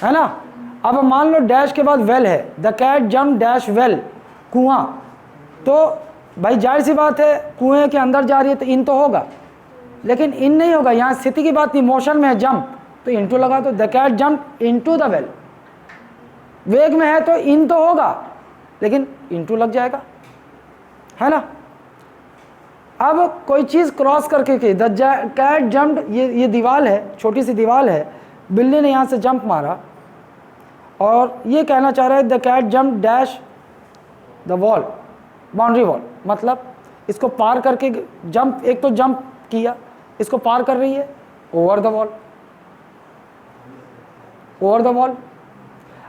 है ना। अब मान लो डैश के बाद वेल है, the cat jump dash well, कुआं, तो भाई जाहिर सी बात है कुएं के अंदर जा रही है तो इन तो होगा, लेकिन इन नहीं होगा। यहाँ स्थिति की बात नहीं, मोशन में है, जंप, तो इनटू लगा दो, the cat jump into the well. वेग में है तो इन तो होगा, लेकिन इनटू लग जाएगा, है ना। अब कोई चीज़ क्रॉस करके की, द कैट जंप, ये दीवार है, छोटी सी दीवार है, बिल्ली ने यहाँ से जंप मारा, और ये कहना चाह रहा है the cat jump dash the wall, boundary wall, मतलब इसको पार करके जंप, एक तो जंप किया, इसको पार कर रही है, over the wall, over the wall.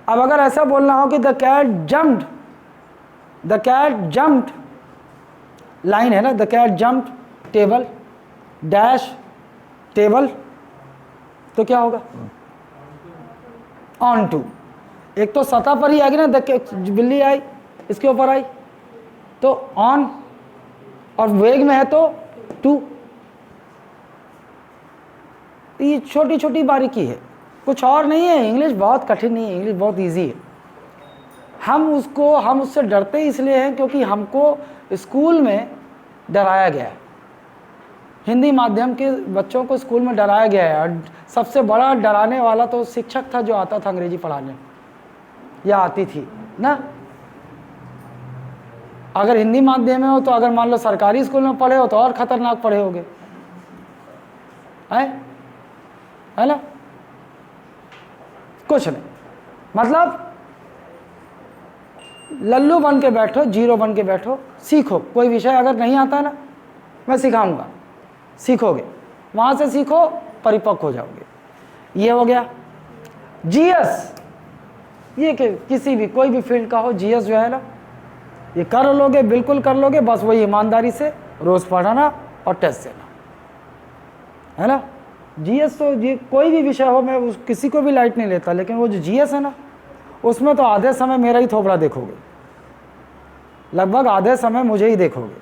अब अगर ऐसा बोलना हो कि the cat jumped, the cat jumped, line है ना, the cat jumped table dash table, तो क्या होगा? Onto. एक तो सतह पर ही आएगी ना, देख के बिल्ली आई इसके ऊपर आई तो ऑन, और वेग में है तो 2। ये छोटी छोटी बारीकी है, कुछ और नहीं है। इंग्लिश बहुत कठिन नहीं है, इंग्लिश बहुत इजी है। हम उससे डरते इसलिए हैं क्योंकि हमको स्कूल में डराया गया है, हिंदी माध्यम के बच्चों को स्कूल में डराया गया है। और सबसे बड़ा डराने वाला तो शिक्षक था जो आता था अंग्रेजी पढ़ाने, या आती थी ना। अगर हिंदी माध्यम में हो तो, अगर मान लो सरकारी स्कूल में पढ़े हो तो और खतरनाक पढ़े होगे, है ना। कुछ नहीं, मतलब लल्लू बन के बैठो, जीरो बन के बैठो, सीखो। कोई विषय अगर नहीं आता ना, मैं सिखाऊंगा, सीखोगे, वहां से सीखो, परिपक्व हो जाओगे। ये हो गया जीएस। ये किसी भी कोई भी फील्ड का हो, जीएस जो है ना, ये कर लोगे, बिल्कुल कर लोगे। बस वही ईमानदारी से रोज पढ़ाना और टेस्ट देना, है ना। जीएस तो ये कोई भी विषय हो, मैं किसी को भी लाइट नहीं लेता, लेकिन वो जो जीएस है ना, उसमें तो आधे समय मेरा ही थोबड़ा देखोगे, लगभग आधे समय मुझे ही देखोगे।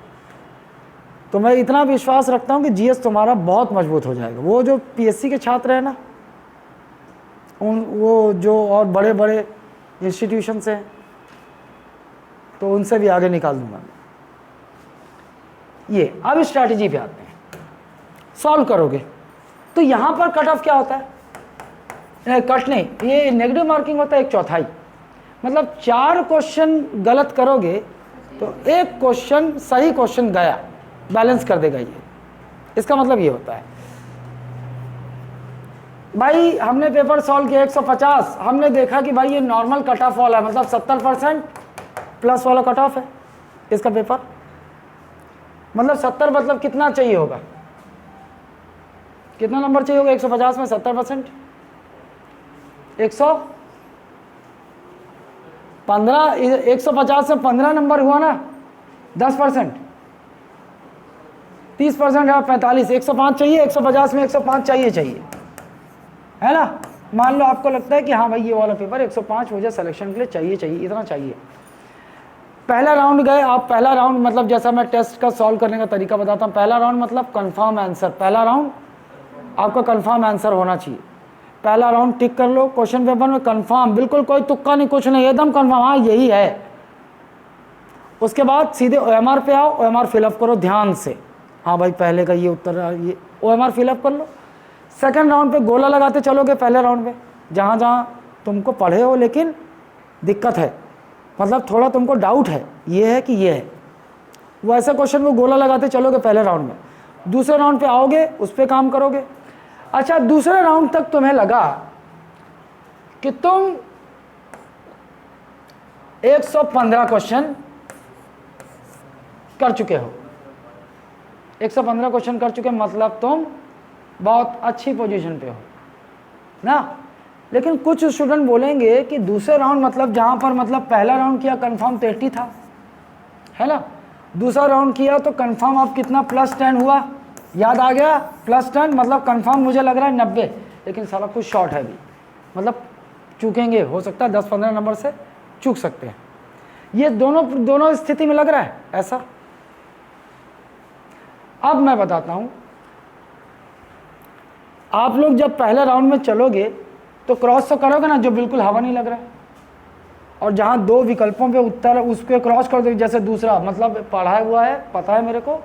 तो मैं इतना विश्वास रखता हूँ कि जीएस तुम्हारा बहुत मजबूत हो जाएगा। वो जो पीएससी के छात्र हैं ना, वो जो और बड़े बड़े इंस्टीट्यूशन से हैं, तो उनसे भी आगे निकाल दूंगा। ये अब स्ट्रैटेजी पे आते हैं, सॉल्व करोगे तो यहां पर कट ऑफ क्या होता है, कट नहीं, ये नेगेटिव मार्किंग होता है 1/4। मतलब 4 क्वेश्चन गलत करोगे तो 1 क्वेश्चन सही क्वेश्चन गया, बैलेंस कर देगा ये। इसका मतलब ये होता है भाई, हमने पेपर सॉल्व किया 150, हमने देखा कि भाई ये नॉर्मल कट ऑफ वाला है, मतलब 70% प्लस वाला कट ऑफ है इसका पेपर। मतलब 70 मतलब कितना चाहिए होगा, कितना नंबर चाहिए होगा 150 में 70%? 150 से 15 नंबर हुआ ना, 10%, 30% है 45, 105 चाहिए। 150 में 105 चाहिए, है ना। मान लो आपको लगता है कि हाँ भाई ये वाला पेपर 105 मुझे सिलेक्शन के लिए चाहिए, इतना चाहिए। पहला राउंड गए आप, पहला राउंड मतलब जैसा मैं टेस्ट का सॉल्व करने का तरीका बताता हूँ, पहला राउंड मतलब कंफर्म आंसर। पहला राउंड आपका कंफर्म आंसर होना चाहिए। पहला राउंड टिक कर लो, क्वेश्चन पेपर में कंफर्म, बिल्कुल कोई तुक्का नहीं, कुछ नहीं, एकदम कंफर्म, हाँ यही है। उसके बाद सीधे ओएमआर पे आओ, ओएमआर फिलअप करो ध्यान से, हाँ भाई पहले का ये उत्तर, ये ओएमआर फिलअप कर लो। सेकंड राउंड पे गोला लगाते चलोगे, पहले राउंड में जहाँ जहाँ तुमको पढ़े हो लेकिन दिक्कत है, मतलब थोड़ा तुमको डाउट है, ये है कि ये है, वो ऐसे क्वेश्चन को गोला लगाते चलोगे पहले राउंड में। दूसरे राउंड पे आओगे, उस पर काम करोगे। अच्छा, दूसरे राउंड तक तुम्हें लगा कि तुम 115 क्वेश्चन कर चुके हो, 115 क्वेश्चन कर चुके, मतलब तुम बहुत अच्छी पोजीशन पे हो ना। लेकिन कुछ स्टूडेंट बोलेंगे कि दूसरे राउंड मतलब जहां पर मतलब पहला राउंड किया कंफर्म 30 था, है ना, दूसरा राउंड किया तो कंफर्म अब कितना +10 हुआ, याद आ गया, +10 मतलब कंफर्म मुझे लग रहा है 90, लेकिन साला कुछ शॉर्ट है भी, मतलब चूकेंगे, हो सकता है 10-15 नंबर से चूक सकते हैं। ये दोनों स्थिति में लग रहा है ऐसा। अब मैं बताता हूं, आप लोग जब पहले राउंड में चलोगे तो क्रॉस तो करोगे ना जो बिल्कुल हवा नहीं लग रहा है, और जहां 2 विकल्पों पे उत्तर उसको क्रॉस कर दो। जैसे दूसरा मतलब पढ़ा हुआ है, पता है मेरे को,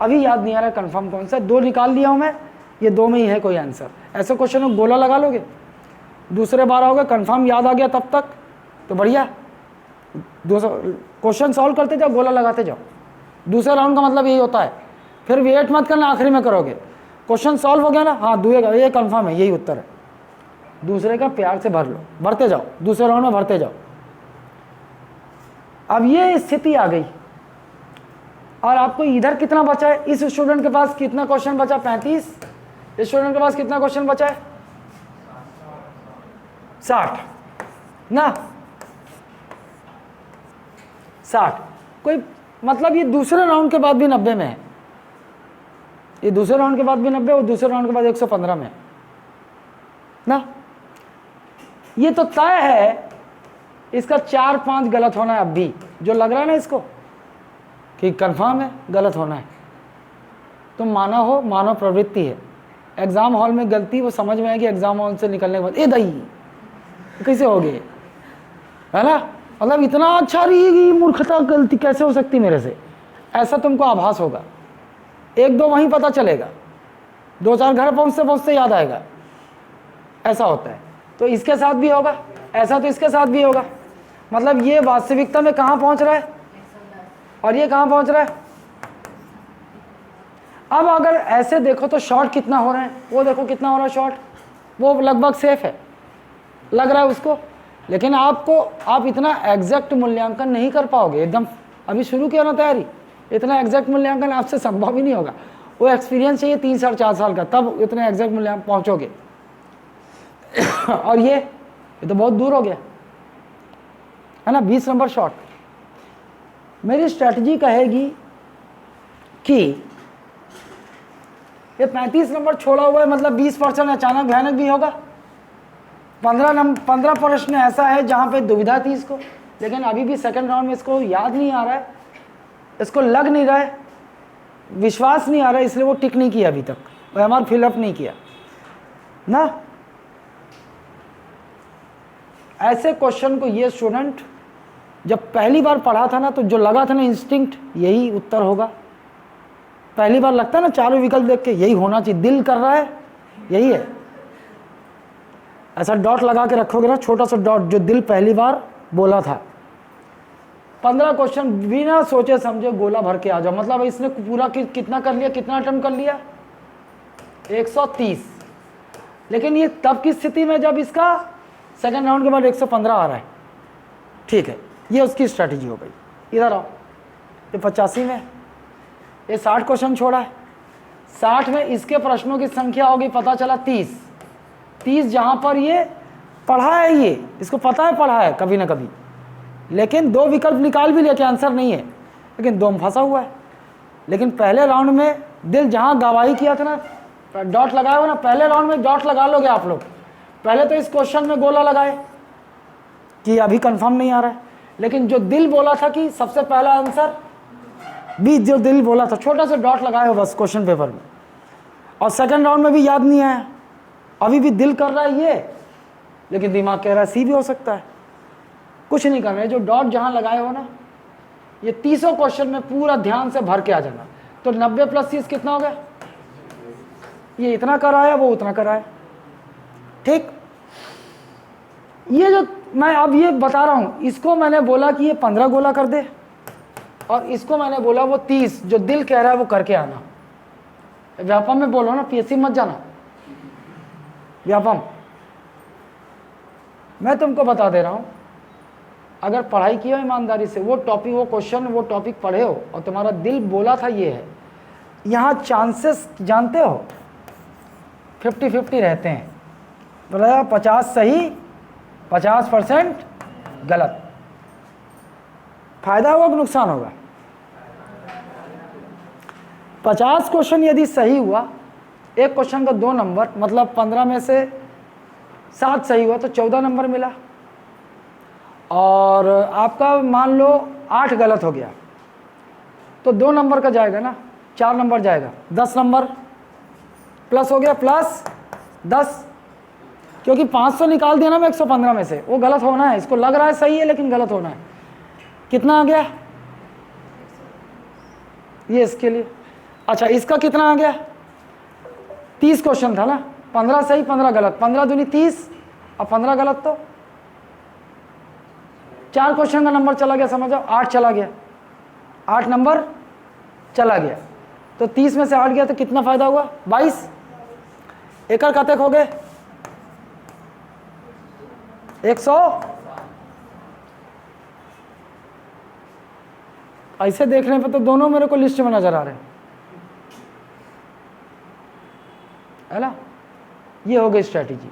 अभी याद नहीं आ रहा है कंफर्म कौन सा, 2 निकाल लिया हूं मैं, ये 2 में ही है कोई आंसर। ऐसे क्वेश्चन में गोला लगा लोगे, दूसरे बार आओगे कंफर्म याद आ गया तब तक तो बढ़िया, दूसरा क्वेश्चन सॉल्व करते जाओ, गोला लगाते जाओ। दूसरे राउंड का मतलब यही होता है। फिर वेट मत करना, आखिरी में करोगे, क्वेश्चन सॉल्व हो गया ना, हाँ ये कंफर्म है, यही उत्तर है, दूसरे का प्यार से भर लो, भरते जाओ, दूसरे राउंड में भरते जाओ। अब ये स्थिति आ गई, और आपको इधर कितना बचा है, इस स्टूडेंट के पास कितना क्वेश्चन बचा, 35, इस स्टूडेंट के पास कितना क्वेश्चन बचा है, 60 ना, 60। कोई मतलब ये दूसरे राउंड के बाद भी 90 में है, ये दूसरे राउंड के बाद भी 90 और दूसरे राउंड के बाद 115 में ना। ये तो तय है इसका 4-5 गलत होना है अब भी, जो लग रहा है ना इसको कि कंफर्म है गलत होना है। तुम माना हो, मानव प्रवृत्ति है। एग्जाम हॉल में गलती वो समझ में आएगी एग्जाम हॉल से निकलने के बाद, ए दई कैसे हो गए, है ना, मतलब इतना अच्छा रही मूर्खता गलती कैसे हो सकती मेरे से, ऐसा तुमको आभास होगा। 1-2 वहीं पता चलेगा, 2-4 घर पहुँचते पहुँचते याद आएगा, ऐसा होता है। तो इसके साथ भी होगा ऐसा, तो इसके साथ भी होगा। मतलब ये वास्तविकता में कहाँ पहुँच रहा है और ये कहाँ पहुँच रहा है। अब अगर ऐसे देखो तो शॉर्ट कितना हो रहा है, वो देखो कितना हो रहा है शॉर्ट, वो लगभग सेफ है लग रहा है उसको। लेकिन आप इतना एग्जैक्ट मूल्यांकन नहीं कर पाओगे एकदम, अभी शुरू किया ना तैयारी, इतना एग्जैक्ट मूल्यांकन आपसे संभव ही नहीं होगा। वो एक्सपीरियंस चाहिए 3-4 साल का, तब इतने एग्जैक्ट मूल्यांकन पहुंचोगे। और ये तो बहुत दूर हो गया है ना, 20 नंबर शॉर्ट। मेरी स्ट्रैटेजी कहेगी कि ये 35 नंबर छोड़ा हुआ है, मतलब 20% अचानक भयानक भी होगा। 15 प्रश्न ऐसा है जहां पे दुविधा थी इसको, लेकिन अभी भी सेकंड राउंड में इसको याद नहीं आ रहा है, इसको लग नहीं रहा है, विश्वास नहीं आ रहा है, इसलिए वो टिक नहीं किया अभी तक, OMR फिलअप नहीं किया ना। ऐसे क्वेश्चन को ये स्टूडेंट जब पहली बार पढ़ा था ना, तो जो लगा था ना इंस्टिंक्ट, यही उत्तर होगा। पहली बार लगता है ना चारों विकल्प देख के यही होना चाहिए, दिल कर रहा है यही है। ऐसा डॉट लगा के रखोगे ना, छोटा सा डॉट, जो दिल पहली बार बोला था। 15 क्वेश्चन बिना सोचे समझे गोला भर के आ जाओ। मतलब इसने पूरा कितना कर लिया, कितना अटेम्प्ट कर लिया, 130। लेकिन ये तब की स्थिति में जब इसका सेकंड राउंड के बाद 115 आ रहा है। ठीक है, ये उसकी स्ट्रैटेजी हो गई। इधर आओ, ये 85 में, ये 60 क्वेश्चन छोड़ा है। 60 में इसके प्रश्नों की संख्या होगी, पता चला 30 जहां पर ये पढ़ा है, ये इसको पता है पढ़ा है कभी ना कभी, लेकिन 2 विकल्प निकाल भी लिया कि आंसर नहीं है, लेकिन 2 में फंसा हुआ है। लेकिन पहले राउंड में दिल जहां गवाही किया था ना, डॉट लगाया हो ना, पहले राउंड में डॉट लगा लोगे आप लोग। पहले तो इस क्वेश्चन में गोला लगाए कि अभी कंफर्म नहीं आ रहा है, लेकिन जो दिल बोला था कि सबसे पहला आंसर भी, जो दिल बोला था, छोटा सा डॉट लगाए हो बस क्वेश्चन पेपर में। और सेकंड राउंड में भी याद नहीं आया, अभी भी दिल कर रहा है ये, लेकिन दिमाग कह रहा है सी भी हो सकता है। कुछ नहीं करना है, जो डॉट जहां लगाए हो ना, ये 30 क्वेश्चन में पूरा ध्यान से भर के आ जाना। तो 90 + 30 कितना हो गया, ये इतना कराया, वो उतना कराया। ठीक, ये जो मैं अब ये बता रहा हूं, इसको मैंने बोला कि ये 15 गोला कर दे, और इसको मैंने बोला वो 30 जो दिल कह रहा है वो करके आना। व्यापम में बोलो ना, PSC मत जाना, व्यापम। मैं तुमको बता दे रहा हूं, अगर पढ़ाई की हो ईमानदारी से, वो टॉपिक, वो क्वेश्चन, वो टॉपिक पढ़े हो और तुम्हारा दिल बोला था ये है, यहाँ चांसेस जानते हो 50-50 रहते हैं। बोला 50 सही 50% गलत। फायदा होगा कि नुकसान होगा? 50 क्वेश्चन यदि सही हुआ, एक क्वेश्चन का 2 नंबर, मतलब 15 में से 7 सही हुआ तो 14 नंबर मिला। और आपका मान लो 8 गलत हो गया तो 2 नंबर का जाएगा ना, 4 नंबर जाएगा, 10 नंबर प्लस हो गया, प्लस 10, क्योंकि 500 निकाल दिया ना मैं 115 में से, वो गलत होना है। इसको लग रहा है सही है लेकिन गलत होना है। कितना आ गया ये इसके लिए? अच्छा, इसका कितना आ गया? 30 क्वेश्चन था ना, 15 सही 15 गलत, 15 दूनी 30 और 15 गलत, तो 4 क्वेश्चन का नंबर चला गया, समझो 8 चला गया, 8 नंबर चला गया। तो 30 में से 8 गया तो कितना फायदा हुआ? 22। एकड़ कतक हो गए? 100। ऐसे देखने पे तो दोनों मेरे को लिस्ट में नजर आ रहे हैं, है ना। ये हो गई स्ट्रेटेजी।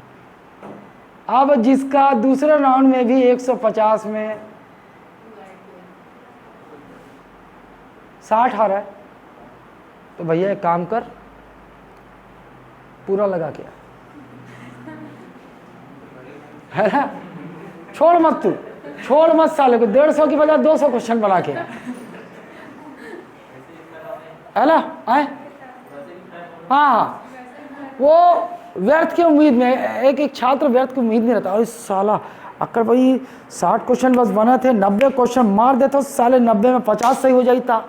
अब जिसका दूसरे राउंड में भी 150 में 60 आ रहा है, तो भैया एक काम कर, पूरा लगा के है ना, छोड़ मत तू छोड़ मत साले को, 150 की बजाय 200 क्वेश्चन बना के, है ना? आए हाँ, वो व्यर्थ की उम्मीद में, एक छात्र व्यर्थ की उम्मीद नहीं रहता। और इस साला अक्कर भाई 60 क्वेश्चन बस बने थे, 90 क्वेश्चन मार देता साले, 90 में 50 सही हो जाता।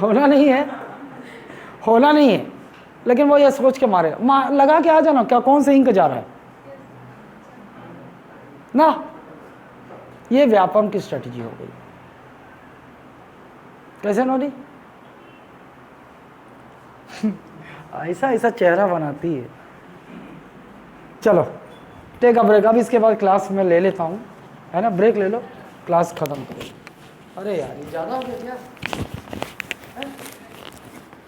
होना नहीं है, होना नहीं है, लेकिन वो ये सोच के मारे लगा के आ जाना, क्या कौन से इंक जा रहा है ना। ये व्यापम की स्ट्रेटजी हो गई। कैसे नोनी? ऐसा ऐसा चेहरा बनाती है। चलो टेक अ ब्रेक, अब इसके बाद क्लास में ले लेता हूँ, है ना? ब्रेक ले लो, क्लास खत्म करो। अरे यार ये ज़्यादा हो गया क्या?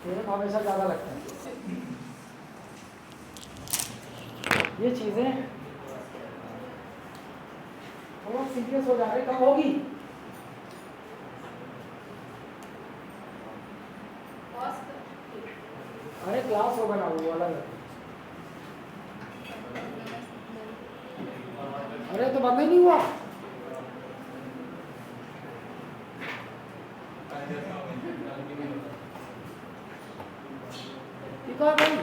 मेरे को हमेशा ज़्यादा लगता है ये चीज़ें, थोड़ा सीरियस हो जा रहे, कब होगी? अरे क्लास होगा ना वो अलग है। अरे तो बंद ही नहीं हुआ। ठीक है भाई।